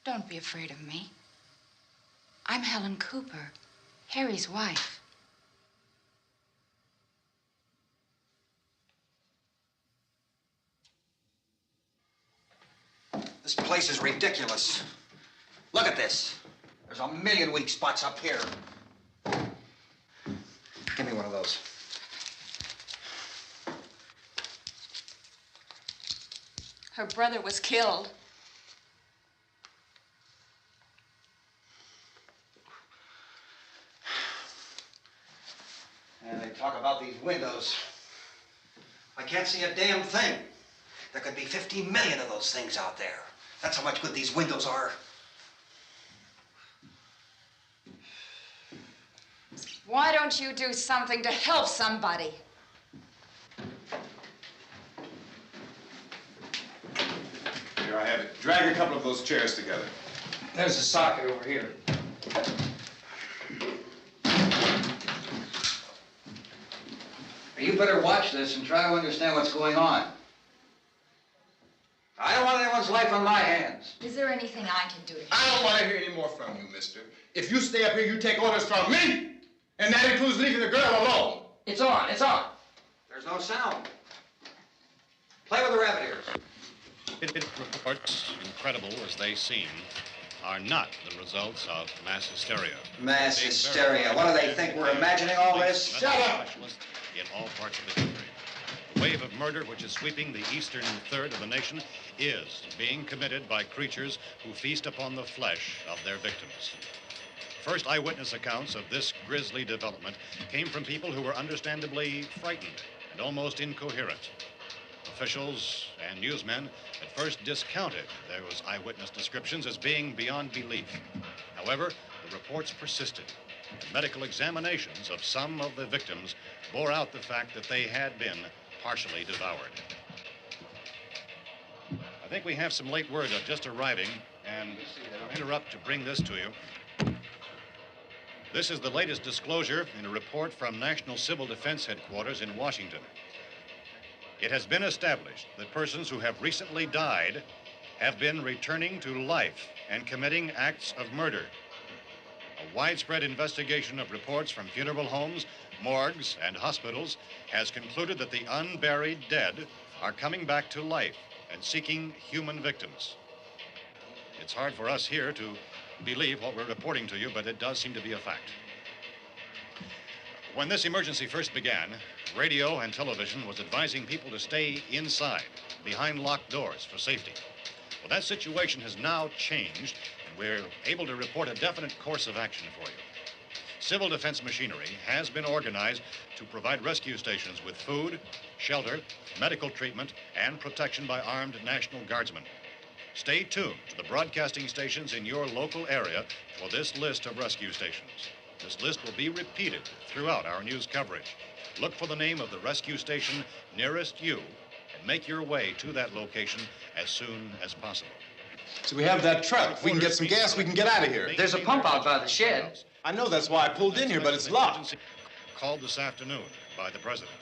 Speaker 9: Don't be afraid of me. I'm Helen Cooper, Harry's wife.
Speaker 8: This place is ridiculous. Look at this. There's a million weak spots up here. Give me one of those.
Speaker 9: Her brother was killed.
Speaker 8: And they talk about these windows. I can't see a damn thing. There could be 15 million of those things out there. That's how much good these windows are.
Speaker 13: Why don't you do something to help somebody?
Speaker 14: Here, I have it. Drag a couple of those chairs together.
Speaker 7: There's a socket over here.
Speaker 8: You better watch this and try to understand what's going on. I don't want anyone's life on my hands.
Speaker 13: Is there anything I can do to help?
Speaker 14: I don't want to hear any more from you, mister. If you stay up here, you take orders from me. And that includes leaving the girl alone.
Speaker 7: It's on, it's on.
Speaker 8: There's no sound. Play with the rabbit ears.
Speaker 4: Reports, incredible as they seem, are not the results of mass hysteria.
Speaker 8: Mass hysteria. What do they think? We're imagining all this? Shut up!
Speaker 4: In all parts of the country. The wave of murder which is sweeping the eastern third of the nation is being committed by creatures who feast upon the flesh of their victims. First eyewitness accounts of this grisly development came from people who were understandably frightened and almost incoherent. Officials and newsmen at first discounted those eyewitness descriptions as being beyond belief. However, the reports persisted. And medical examinations of some of the victims bore out the fact that they had been partially devoured. I think we have some late word of just arriving, and I'll interrupt to bring this to you. This is the latest disclosure in a report from National Civil Defense Headquarters in Washington. It has been established that persons who have recently died have been returning to life and committing acts of murder. A widespread investigation of reports from funeral homes, morgues, and hospitals has concluded that the unburied dead are coming back to life and seeking human victims. It's hard for us here to believe what we're reporting to you, but it does seem to be a fact. When this emergency first began, radio and television was advising people to stay inside, behind locked doors for safety. Well, that situation has now changed, and we're able to report a definite course of action for you. Civil defense machinery has been organized to provide rescue stations with food, shelter, medical treatment, and protection by armed National Guardsmen. Stay tuned to the broadcasting stations in your local area for this list of rescue stations. This list will be repeated throughout our news coverage. Look for the name of the rescue station nearest you and make your way to that location as soon as possible.
Speaker 14: So we have that truck. If we can get some gas, we can get out of here.
Speaker 7: There's a pump out by the shed.
Speaker 14: I know, that's why I pulled in here, but it's locked.
Speaker 4: Called this afternoon by the president.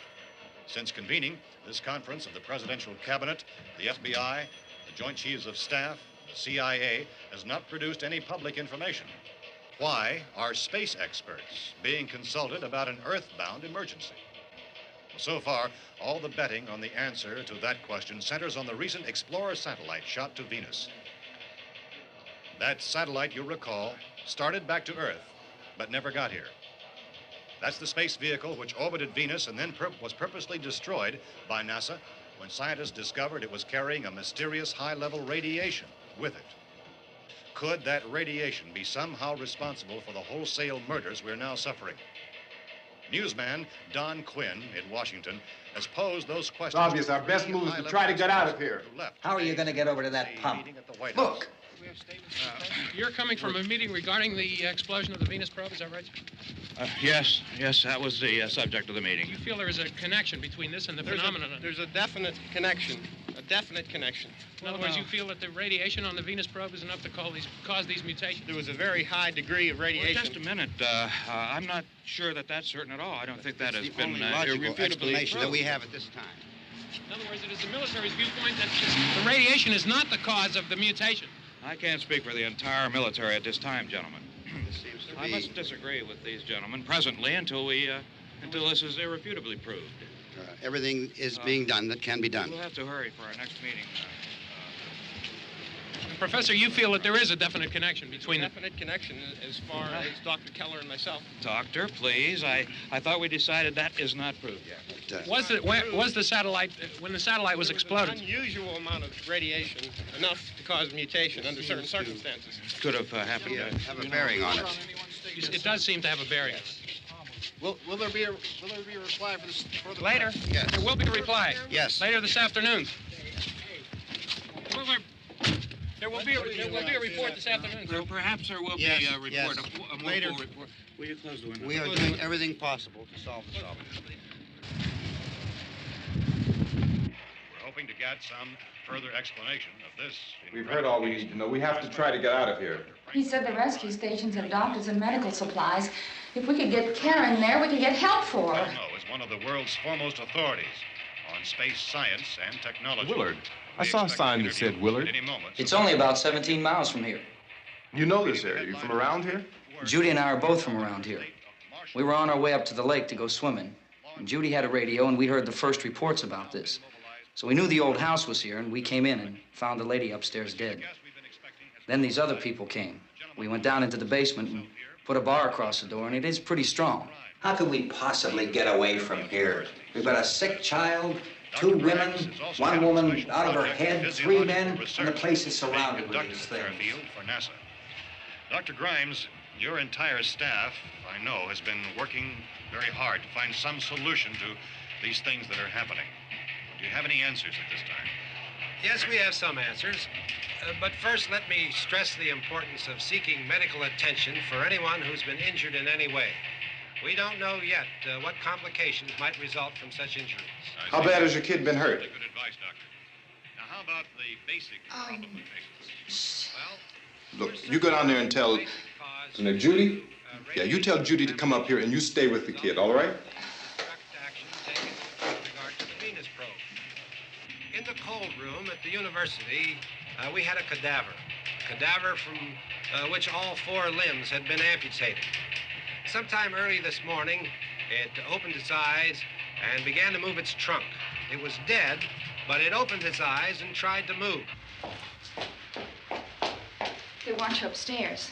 Speaker 4: Since convening this conference of the presidential cabinet, the FBI, the Joint Chiefs of Staff, the CIA has not produced any public information. Why are space experts being consulted about an earthbound emergency? Well, so far, all the betting on the answer to that question centers on the recent Explorer satellite shot to Venus. That satellite, you'll recall, started back to Earth, but never got here. That's the space vehicle which orbited Venus and then was purposely destroyed by NASA when scientists discovered it was carrying a mysterious high-level radiation with it. Could that radiation be somehow responsible for the wholesale murders we're now suffering? Newsman Don Quinn in Washington has posed those questions.
Speaker 12: It's obvious our best move is to try to get out of here.
Speaker 8: How are you going to get over to that pump?
Speaker 4: Look!
Speaker 15: You're coming from a meeting regarding the explosion of the Venus probe, is that right?
Speaker 16: Yes, that was the subject of the meeting.
Speaker 15: You feel there is a connection between this and the phenomenon?
Speaker 17: There's a definite connection.
Speaker 15: In other words, you feel that the radiation on the Venus probe is enough to cause these mutations?
Speaker 17: There was a very high degree of radiation.
Speaker 16: Well, just a minute. I'm not sure that that's certain at all. I don't think that has been
Speaker 17: logical explanation that we have at this time.
Speaker 15: In other words, it is the military's viewpoint that the radiation is not the cause of the mutation.
Speaker 16: I can't speak for the entire military at this time, gentlemen.
Speaker 17: This seems to
Speaker 16: I must disagree with these gentlemen presently until this is irrefutably proved.
Speaker 17: Everything is being done that can be done.
Speaker 16: We'll have to hurry for our next meeting.
Speaker 15: Professor, you feel that there is a definite connection between them?
Speaker 17: Definite connection as far as Dr. Keller and myself.
Speaker 16: Doctor, please. I thought we decided that is not proved yet.
Speaker 15: Was the satellite, when the satellite was exploded?
Speaker 17: An unusual amount of radiation, enough to cause mutation under certain circumstances.
Speaker 16: Could have happened.
Speaker 17: Have a bearing on it.
Speaker 15: It does seem to have a bearing.
Speaker 17: Will there be a reply for this?
Speaker 15: Later?
Speaker 17: Yes.
Speaker 15: There will be a reply.
Speaker 17: Yes.
Speaker 15: Later this afternoon. There will be a report this afternoon.
Speaker 16: Perhaps there will be a report, a more full report. Will you close the window?
Speaker 18: We are doing everything possible to solve the problem.
Speaker 4: We're hoping to get some further explanation of this.
Speaker 5: We've heard all we need to know. We have to try to get out of here.
Speaker 9: He said the rescue stations have doctors and medical supplies. If we could get care in there, we could get help for her.
Speaker 4: Romero is one of the world's foremost authorities on space science and technology.
Speaker 5: Willard. I saw a sign that said Willard.
Speaker 7: It's only about 17 miles from here.
Speaker 5: You know this area. You from around here?
Speaker 7: Judy and I are both from around here. We were on our way up to the lake to go swimming. And Judy had a radio, and we heard the first reports about this. So we knew the old house was here, and we came in and found the lady upstairs dead. Then these other people came. We went down into the basement and put a bar across the door, and it is pretty strong.
Speaker 8: How could we possibly get away from here? We've got a sick child, 2 women, 1 woman out of her head, 3 men, and the place is surrounded with these things.
Speaker 4: For NASA. Dr. Grimes, your entire staff, I know, has been working very hard to find some solution to these things that are happening. Do you have any answers at this time?
Speaker 17: Yes, we have some answers. But first, let me stress the importance of seeking medical attention for anyone who's been injured in any way. We don't know yet what complications might result from such injuries.
Speaker 5: How bad has your kid been hurt?
Speaker 4: Good advice, Doctor. Now, how about the basic problem of patients? Well,
Speaker 5: Look, you go down there and tell... Now, Judy? Yeah, you tell Judy to come up here and you stay with the kid, all right?
Speaker 17: In the cold room at the university, we had a cadaver from which all 4 limbs had been amputated. Sometime early this morning, it opened its eyes and began to move its trunk. It was dead, but it opened its eyes and tried to move.
Speaker 9: They want you upstairs.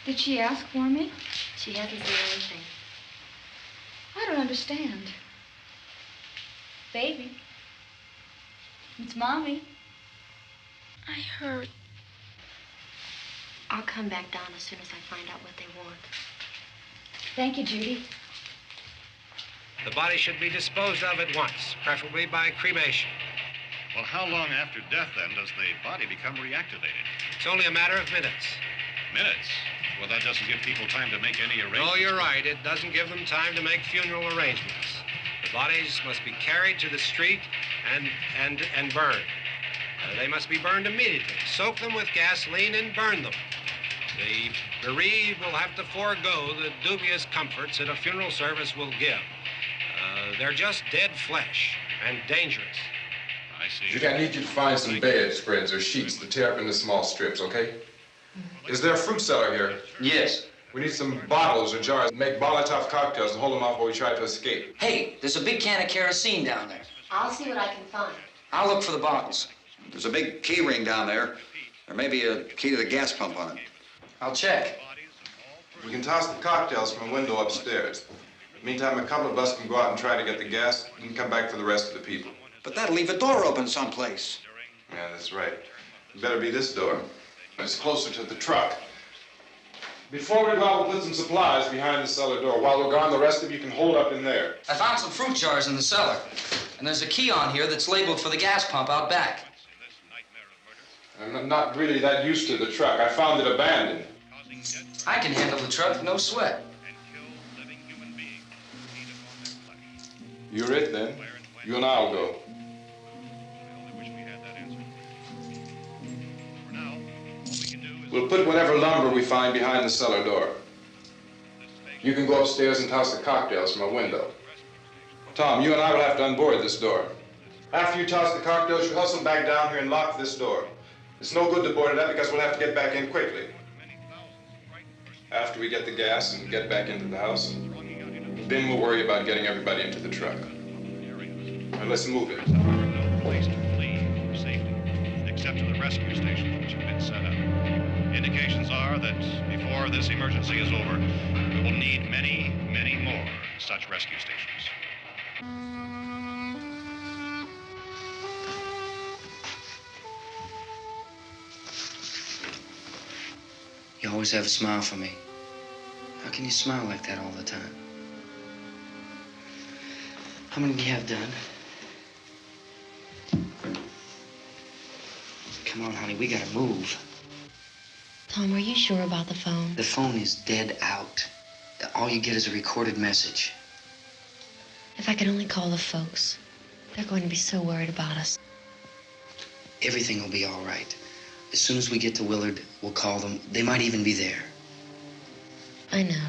Speaker 9: Did she ask for me?
Speaker 11: She hasn't said anything.
Speaker 9: I don't understand. Baby. It's Mommy.
Speaker 11: I heard. I'll come back down as soon as I find out what they want.
Speaker 9: Thank you, Judy.
Speaker 17: The body should be disposed of at once, preferably by cremation.
Speaker 4: Well, how long after death, then, does the body become reactivated?
Speaker 17: It's only a matter of minutes.
Speaker 4: Minutes? Well, that doesn't give people time to make any arrangements.
Speaker 17: No, you're right. It doesn't give them time to make funeral arrangements. The bodies must be carried to the street and burned. They must be burned immediately. Soak them with gasoline and burn them. The bereaved will have to forego the dubious comforts that a funeral service will give. They're just dead flesh and dangerous.
Speaker 4: I see.
Speaker 5: Judy, I need you to find some bedspreads or sheets to tear up into small strips, okay? Is there a fruit cellar here?
Speaker 7: Yes.
Speaker 5: We need some bottles or jars to make Molotov cocktails and hold them off while we try to escape.
Speaker 7: Hey, there's a big can of kerosene down there.
Speaker 11: I'll see what I can find.
Speaker 7: I'll look for the bottles.
Speaker 8: There's a big key ring down there. There may be a key to the gas pump on it.
Speaker 7: I'll check.
Speaker 5: We can toss the cocktails from a window upstairs. Meantime, a couple of us can go out and try to get the gas and come back for the rest of the people.
Speaker 8: But that'll leave a door open someplace.
Speaker 5: Yeah, that's right. It better be this door. It's closer to the truck. Before we go out, we'll put some supplies behind the cellar door. While we're gone, the rest of you can hold up in there.
Speaker 7: I found some fruit jars in the cellar. And there's a key on here that's labeled for the gas pump out back.
Speaker 5: I'm not really that used to the truck. I found it abandoned.
Speaker 7: I can handle the truck, no sweat.
Speaker 5: You're it, then. You and I'll go. We'll put whatever lumber we find behind the cellar door. You can go upstairs and toss the cocktails from a window. Tom, you and I will have to unboard this door. After you toss the cocktails, you hustle back down here and lock this door. It's no good to board it up because we'll have to get back in quickly. After we get the gas and get back into the house, then we'll worry about getting everybody into the truck. Now let's move it.
Speaker 4: No place to flee for safety, except to the rescue stations which have been set up. Indications are that before this emergency is over, we will need many, many more such rescue stations.
Speaker 7: You always have a smile for me. How can you smile like that all the time? How many do you have done? Come on, honey, we gotta move.
Speaker 11: Tom, are you sure about the phone?
Speaker 7: The phone is dead out.
Speaker 10: all you get is a recorded message.
Speaker 11: If I could only call the folks. They're going to be so worried about us.
Speaker 10: Everything will be all right. As soon as we get to Willard, we'll call them. They might even be there.
Speaker 11: I know.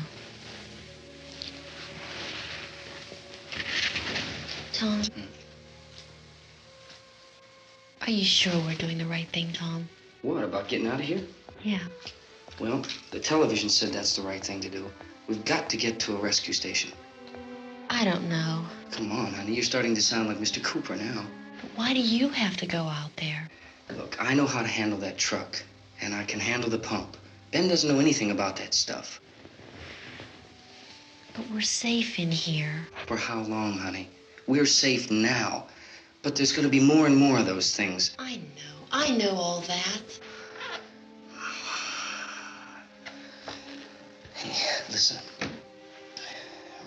Speaker 11: Tom, are you sure we're doing the right thing, Tom?
Speaker 10: What, about getting out of here?
Speaker 11: Yeah.
Speaker 10: Well, the television said that's the right thing to do. We've got to get to a rescue station.
Speaker 11: I don't know.
Speaker 10: Come on, honey. You're starting to sound like Mr. Cooper now.
Speaker 11: But why do you have to go out there?
Speaker 10: Look, I know how to handle that truck, and I can handle the pump. Ben doesn't know anything about that stuff.
Speaker 11: But we're safe in here.
Speaker 10: For how long, honey? We're safe now. But there's going to be more and more of those things.
Speaker 11: I know all that.
Speaker 10: Hey, listen.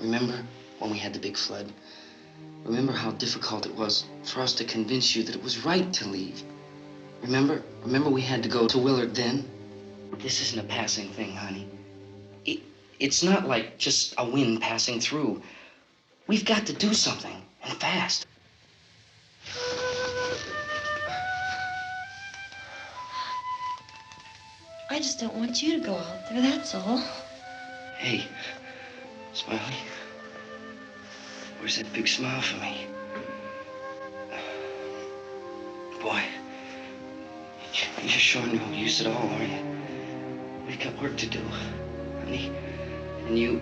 Speaker 10: Remember when we had the big flood? Remember how difficult it was for us to convince you that it was right to leave? Remember we had to go to Willard then? This isn't a passing thing, honey. It's not like just a wind passing through. We've got to do something, and fast.
Speaker 11: I just don't want you to go out there, that's all.
Speaker 10: Hey, Smiley, where's that big smile for me? Boy, you're sure no use at all, are you? We've got work to do, honey. And you...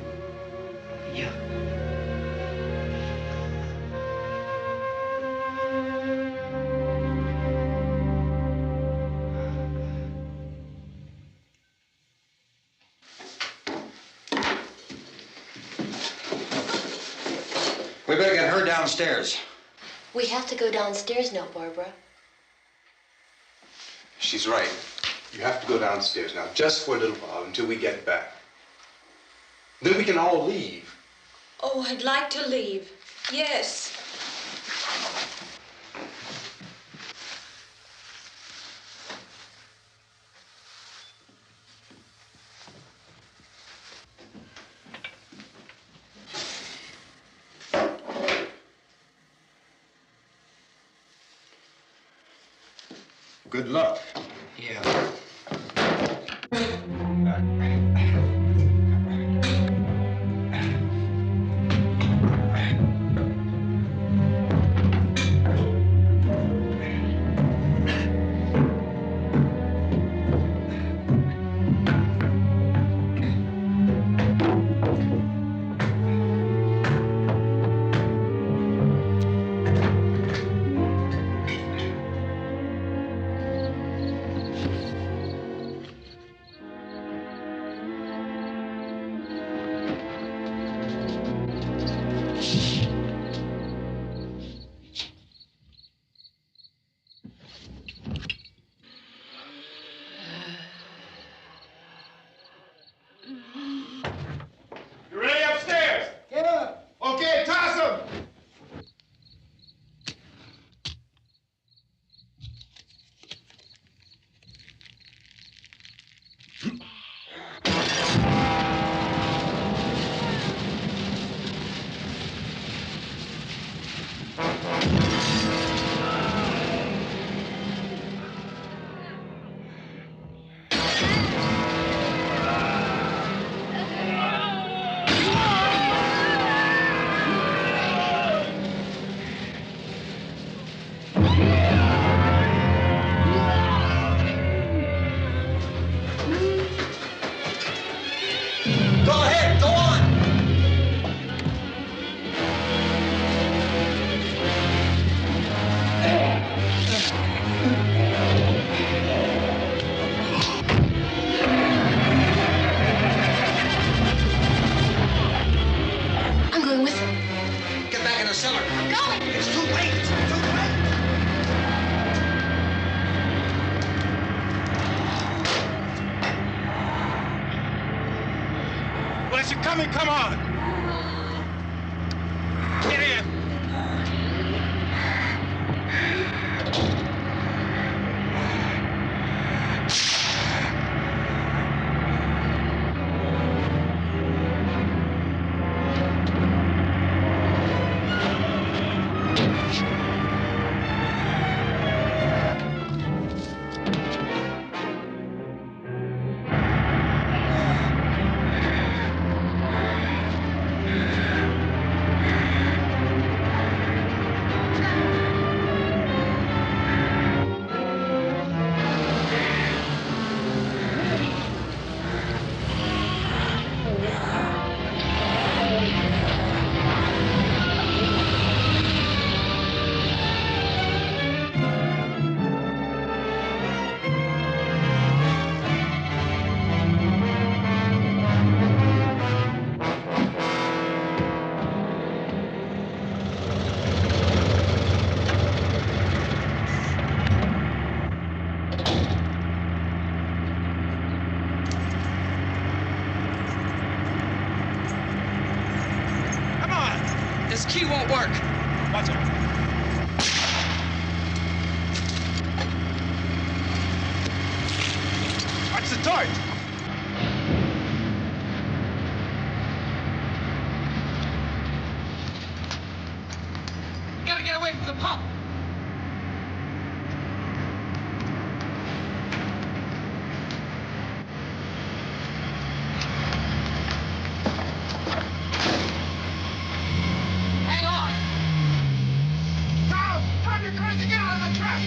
Speaker 8: We better get her downstairs.
Speaker 11: We have to go downstairs now, Barbara.
Speaker 5: She's right. You have to go downstairs now, just for a little while, until we get back. Then we can all leave.
Speaker 6: Oh, I'd like to leave. Yes.
Speaker 14: Good luck.
Speaker 10: Yeah.
Speaker 14: You ready upstairs? Yeah. Okay, toss him.
Speaker 8: Go ahead, go on.
Speaker 11: I'm going with him.
Speaker 8: Get back in the cellar.
Speaker 11: I'm going.
Speaker 8: It's too late. It's too late.
Speaker 12: Well, is it coming? Come on. Get in.
Speaker 19: mark. Watch it. Watch the torch.
Speaker 20: You gotta get away from the pump. Hang on. Carl, turn your cars to get out of the truck.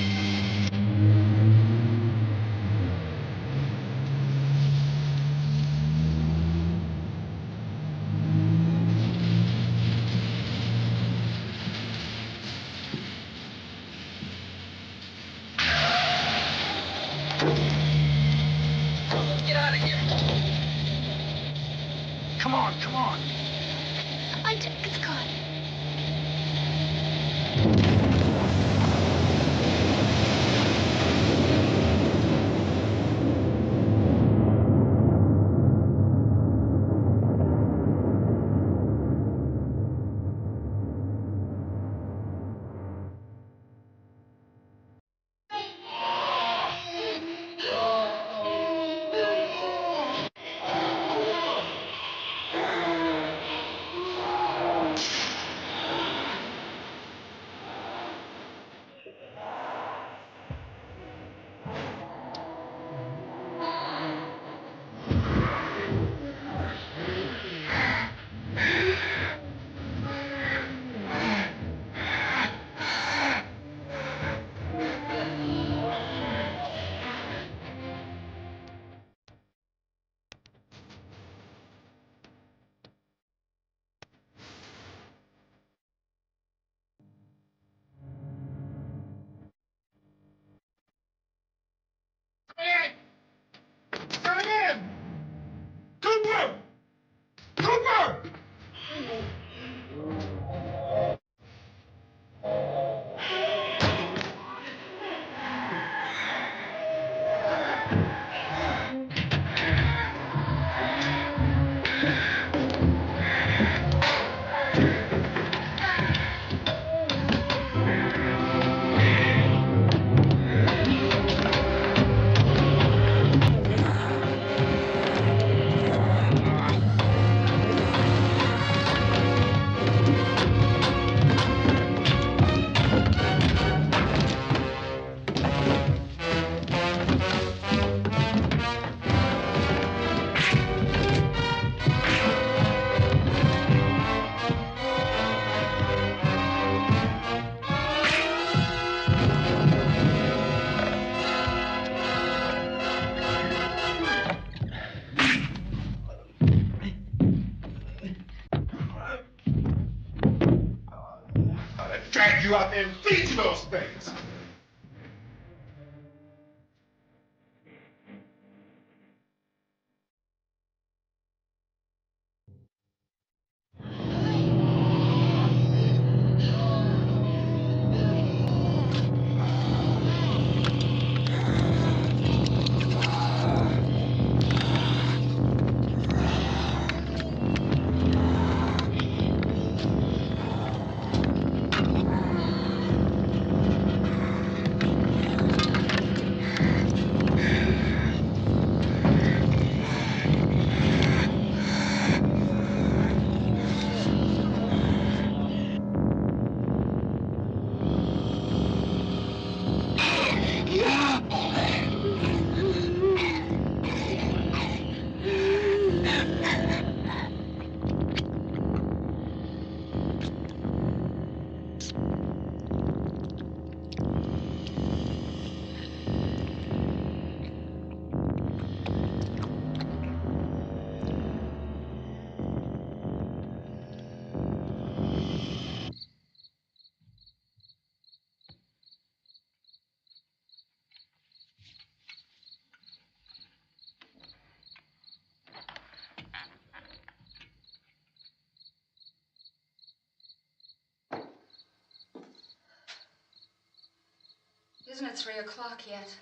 Speaker 20: Get out of here. Come on, come on.
Speaker 11: My ticket's gone.
Speaker 20: Coming in! Cooper! Cooper! Drag you out there and feed you those things.
Speaker 9: Isn't it 3 o'clock yet?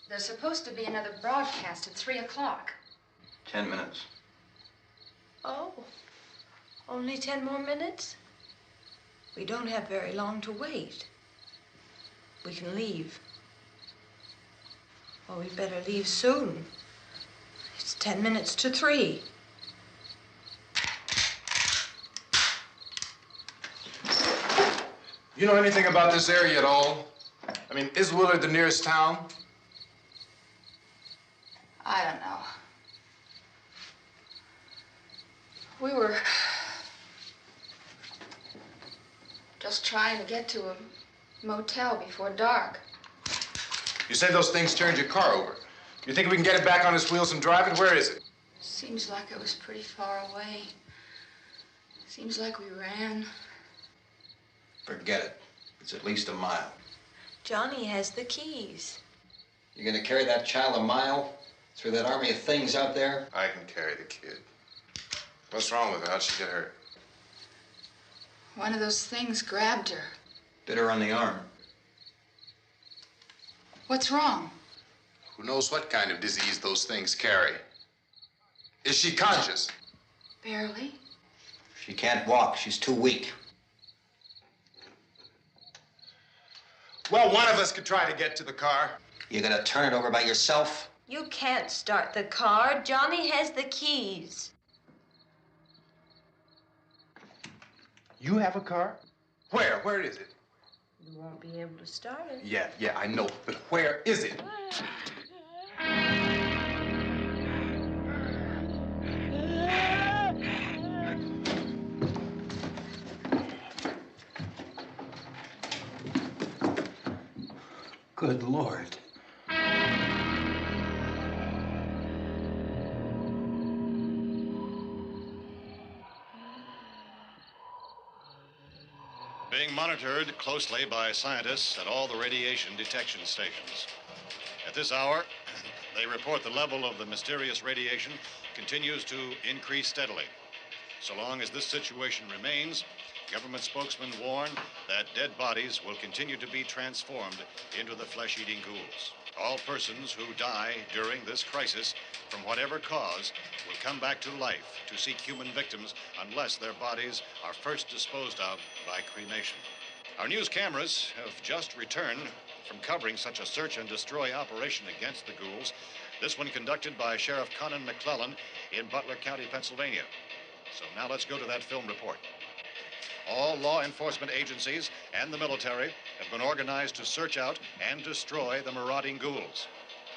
Speaker 9: There's supposed to be another broadcast at 3 o'clock.
Speaker 21: 10 minutes.
Speaker 6: Oh, only 10 more minutes? We don't have very long to wait. We can leave. Well, we'd better leave soon. It's 10 minutes to 3.
Speaker 14: You know anything about this area at all? I mean, is Willard the nearest town?
Speaker 9: I don't know. We were just trying to get to a motel before dark.
Speaker 14: You say those things turned your car over. You think we can get it back on its wheels and drive it? Where is it?
Speaker 9: Seems like it was pretty far away. Seems like we ran.
Speaker 8: Forget it. It's at least a mile.
Speaker 6: Johnny has the keys.
Speaker 8: You're gonna carry that child a mile through that army of things out there?
Speaker 14: I can carry the kid. What's wrong with her? How'd she get hurt?
Speaker 9: One of those things grabbed her.
Speaker 8: Bit her on the arm.
Speaker 9: What's wrong?
Speaker 14: Who knows what kind of disease those things carry? Is she conscious?
Speaker 9: Barely.
Speaker 8: She can't walk. She's too weak.
Speaker 14: Well, one of us could try to get to the car.
Speaker 8: You gonna turn it over by yourself?
Speaker 6: You can't start the car. Johnny has the keys.
Speaker 14: You have a car? Where? Where is it?
Speaker 6: You won't be able to start it.
Speaker 14: Yeah, I know. But where is it?
Speaker 8: Good Lord.
Speaker 4: Being monitored closely by scientists at all the radiation detection stations. At this hour, they report the level of the mysterious radiation continues to increase steadily. So long as this situation remains, government spokesmen warn that dead bodies will continue to be transformed into the flesh-eating ghouls. All persons who die during this crisis, from whatever cause, will come back to life to seek human victims unless their bodies are first disposed of by cremation. Our news cameras have just returned from covering such a search and destroy operation against the ghouls, this one conducted by Sheriff Conan McClellan in Butler County, Pennsylvania. So now let's go to that film report. All law enforcement agencies and the military have been organized to search out and destroy the marauding ghouls.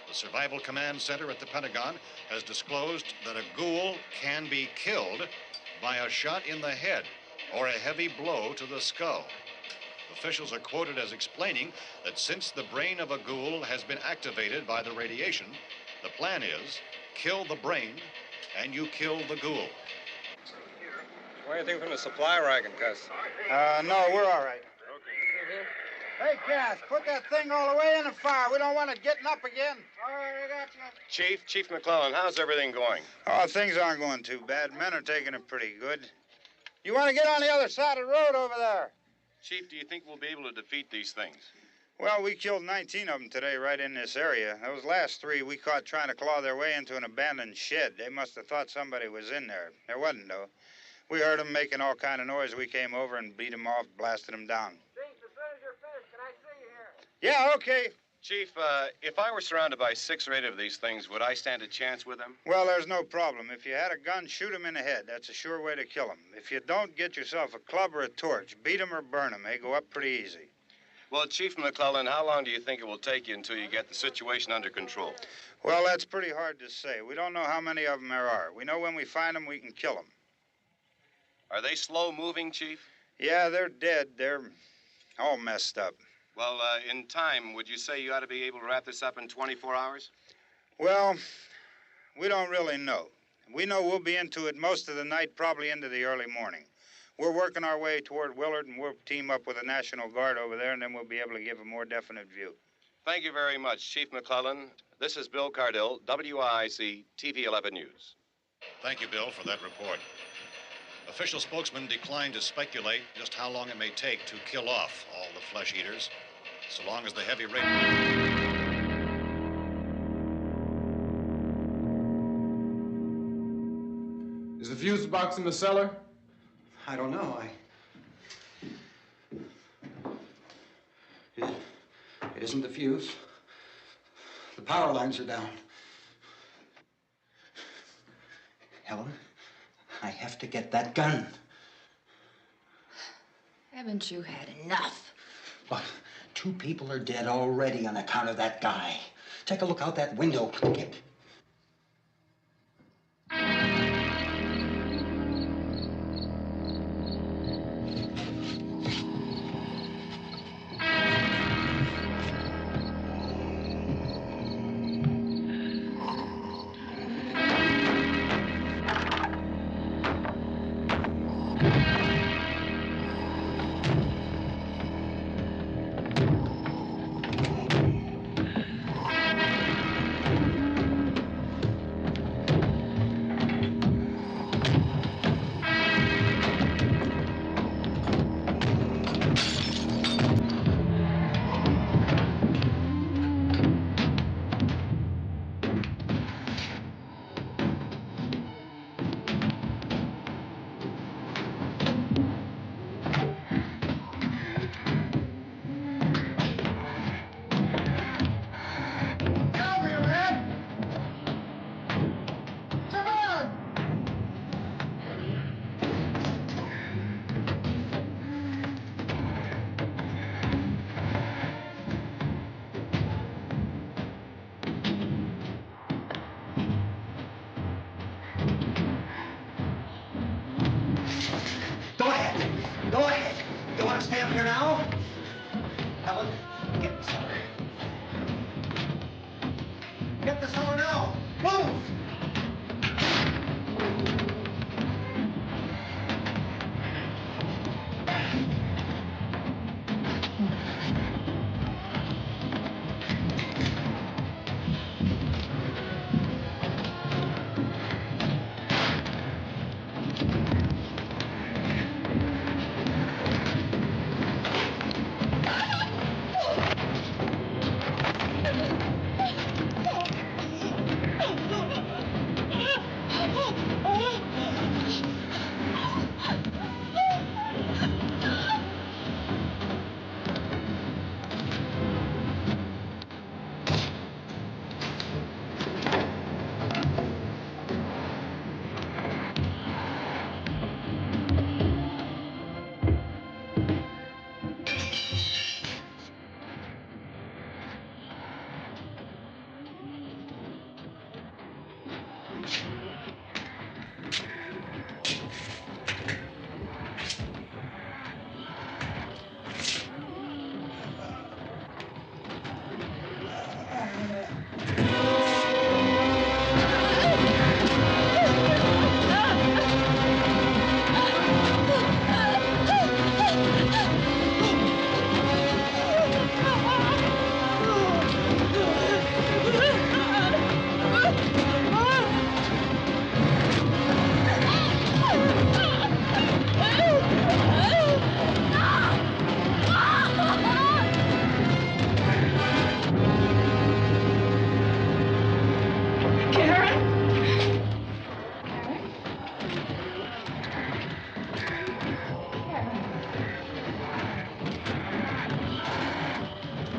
Speaker 4: The Survival Command Center at the Pentagon has disclosed that a ghoul can be killed by a shot in the head or a heavy blow to the skull. Officials are quoted as explaining that since the brain of a ghoul has been activated by the radiation, the plan is kill the brain and you kill the ghoul.
Speaker 12: Anything from the supply wagon, Gus?
Speaker 19: No, we're all right. Hey, Cass, put that thing all the way in the fire. We don't want it getting up again. All right, I got you.
Speaker 12: Chief McClellan, how's everything going?
Speaker 19: Oh, things aren't going too bad. Men are taking it pretty good. You want to get on the other side of the road over there?
Speaker 12: Chief, do you think we'll be able to defeat these things?
Speaker 19: Well, we killed 19 of them today right in this area. Those last 3 we caught trying to claw their way into an abandoned shed. They must have thought somebody was in there. There wasn't, though. We heard them making all kind of noise. We came over and beat them off, blasted them down.
Speaker 12: Chief, as soon as you're finished, can I see you here?
Speaker 19: Yeah, okay.
Speaker 12: Chief, if I were surrounded by 6 or 8 of these things, would I stand a chance with them?
Speaker 19: Well, there's no problem. If you had a gun, shoot them in the head. That's a sure way to kill them. If you don't, get yourself a club or a torch. Beat them or burn them. They go up pretty easy.
Speaker 12: Well, Chief McClellan, how long do you think it will take you until you get the situation under control?
Speaker 19: Well, that's pretty hard to say. We don't know how many of them there are. We know when we find them, we can kill them.
Speaker 12: Are they slow-moving, Chief?
Speaker 19: Yeah, they're dead. They're all messed up.
Speaker 12: Well, in time, would you say you ought to be able to wrap this up in 24 hours?
Speaker 19: Well, we don't really know. We know we'll be into it most of the night, probably into the early morning. We're working our way toward Willard, and we'll team up with the National Guard over there, and then we'll be able to give a more definite view.
Speaker 12: Thank you very much, Chief McClellan. This is Bill Cardill, WIC TV 11 News.
Speaker 4: Thank you, Bill, for that report. Official spokesmen declined to speculate just how long it may take to kill off all the flesh eaters, so long as the heavy rain...
Speaker 14: Is the fuse box in the cellar?
Speaker 8: I don't know. It isn't the fuse. The power lines are down. Helen, I have to get that gun.
Speaker 13: Haven't you had enough?
Speaker 8: But 2 people are dead already on account of that guy. Take a look out that window. Get... Go ahead. Go ahead. You want to stay up here now? Helen, get the cellar. Get the cellar now. Move!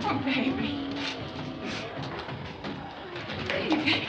Speaker 9: Oh, baby. Baby.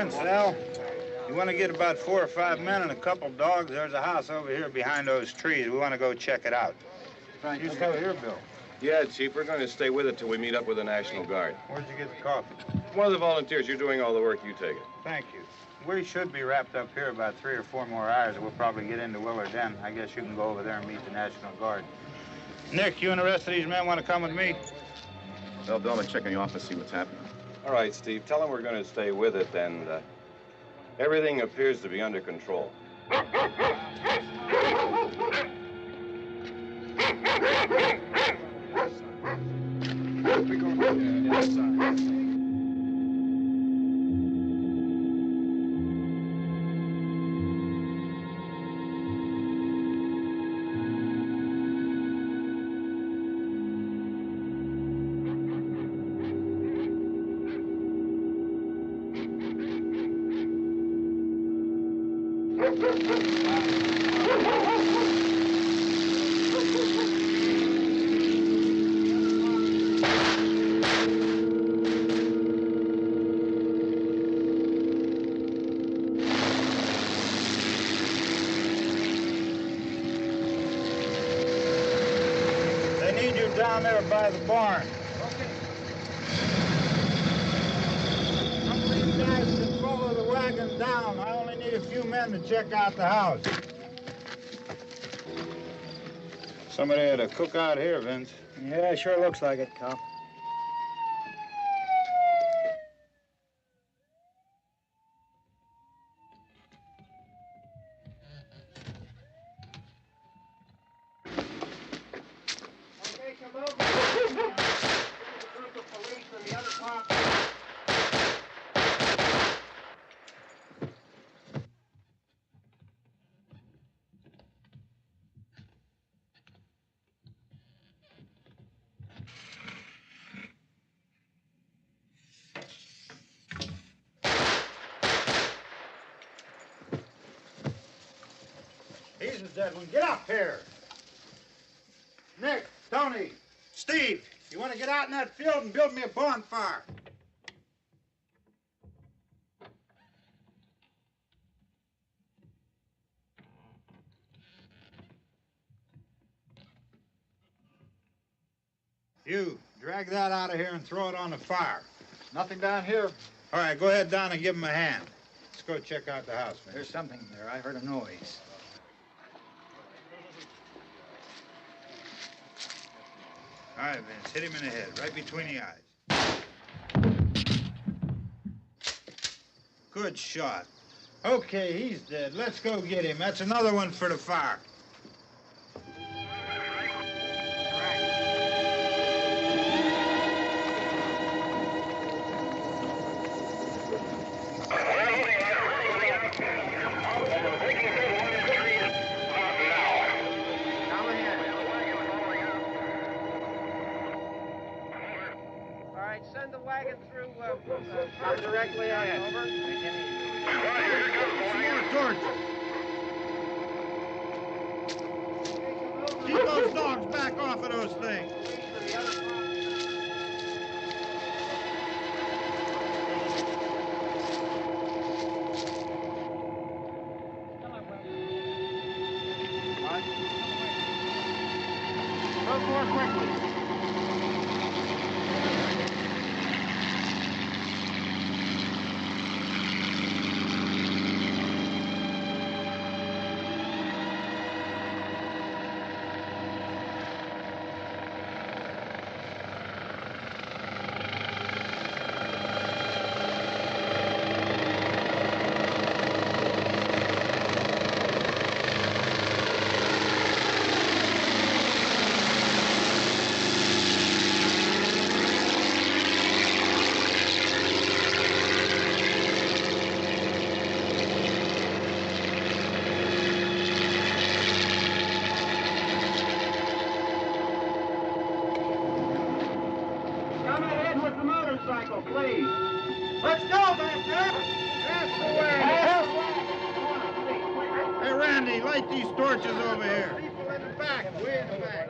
Speaker 19: Vince, Al, you want to get about 4 or 5 men and a couple dogs? There's a house over here behind those trees. We want to go check it out. You stay here, Bill.
Speaker 12: Yeah, Chief, we're going to stay with it till we meet up with the National Guard.
Speaker 19: Where'd you get the coffee?
Speaker 12: One of the volunteers. You're doing all the work. You take it.
Speaker 19: Thank you. We should be wrapped up here about 3 or 4 more hours. We'll probably get into Willard then. I guess you can go over there and meet the National Guard. Nick, you and the rest of these men want to come with me?
Speaker 12: Well, Bill, I'm going to check in the office, see what's happening. All right, Steve. Tell them we're going to stay with it, and everything appears to be under control.
Speaker 19: They need you down there by the barn. Some of these guys can follow the wagon down. I only need a few men to check out the house. Somebody had a cookout here, Vince.
Speaker 21: Yeah, sure looks like it, Cop.
Speaker 19: He's the dead one. Get up here. Nick, Tony, Steve, you want to get out in that field and build me a bonfire? You, drag that out of here and throw it on the fire.
Speaker 21: Nothing down here.
Speaker 19: All right, go ahead down and give him a hand. Let's go check out the house, man.
Speaker 21: There's something there. I heard a noise.
Speaker 19: All right, Vince, hit him in the head, right between the eyes. Good shot. Okay, he's dead. Let's go get him. That's another one for the fire.
Speaker 2: Send the wagon through directly out. Over.
Speaker 19: Some more torches. Keep those dogs back off of those things.
Speaker 2: Go more quickly.
Speaker 20: Please. Let's go back there. That's the way.
Speaker 19: Hey, Randy, light these torches over here.
Speaker 20: People in the back, way in the back.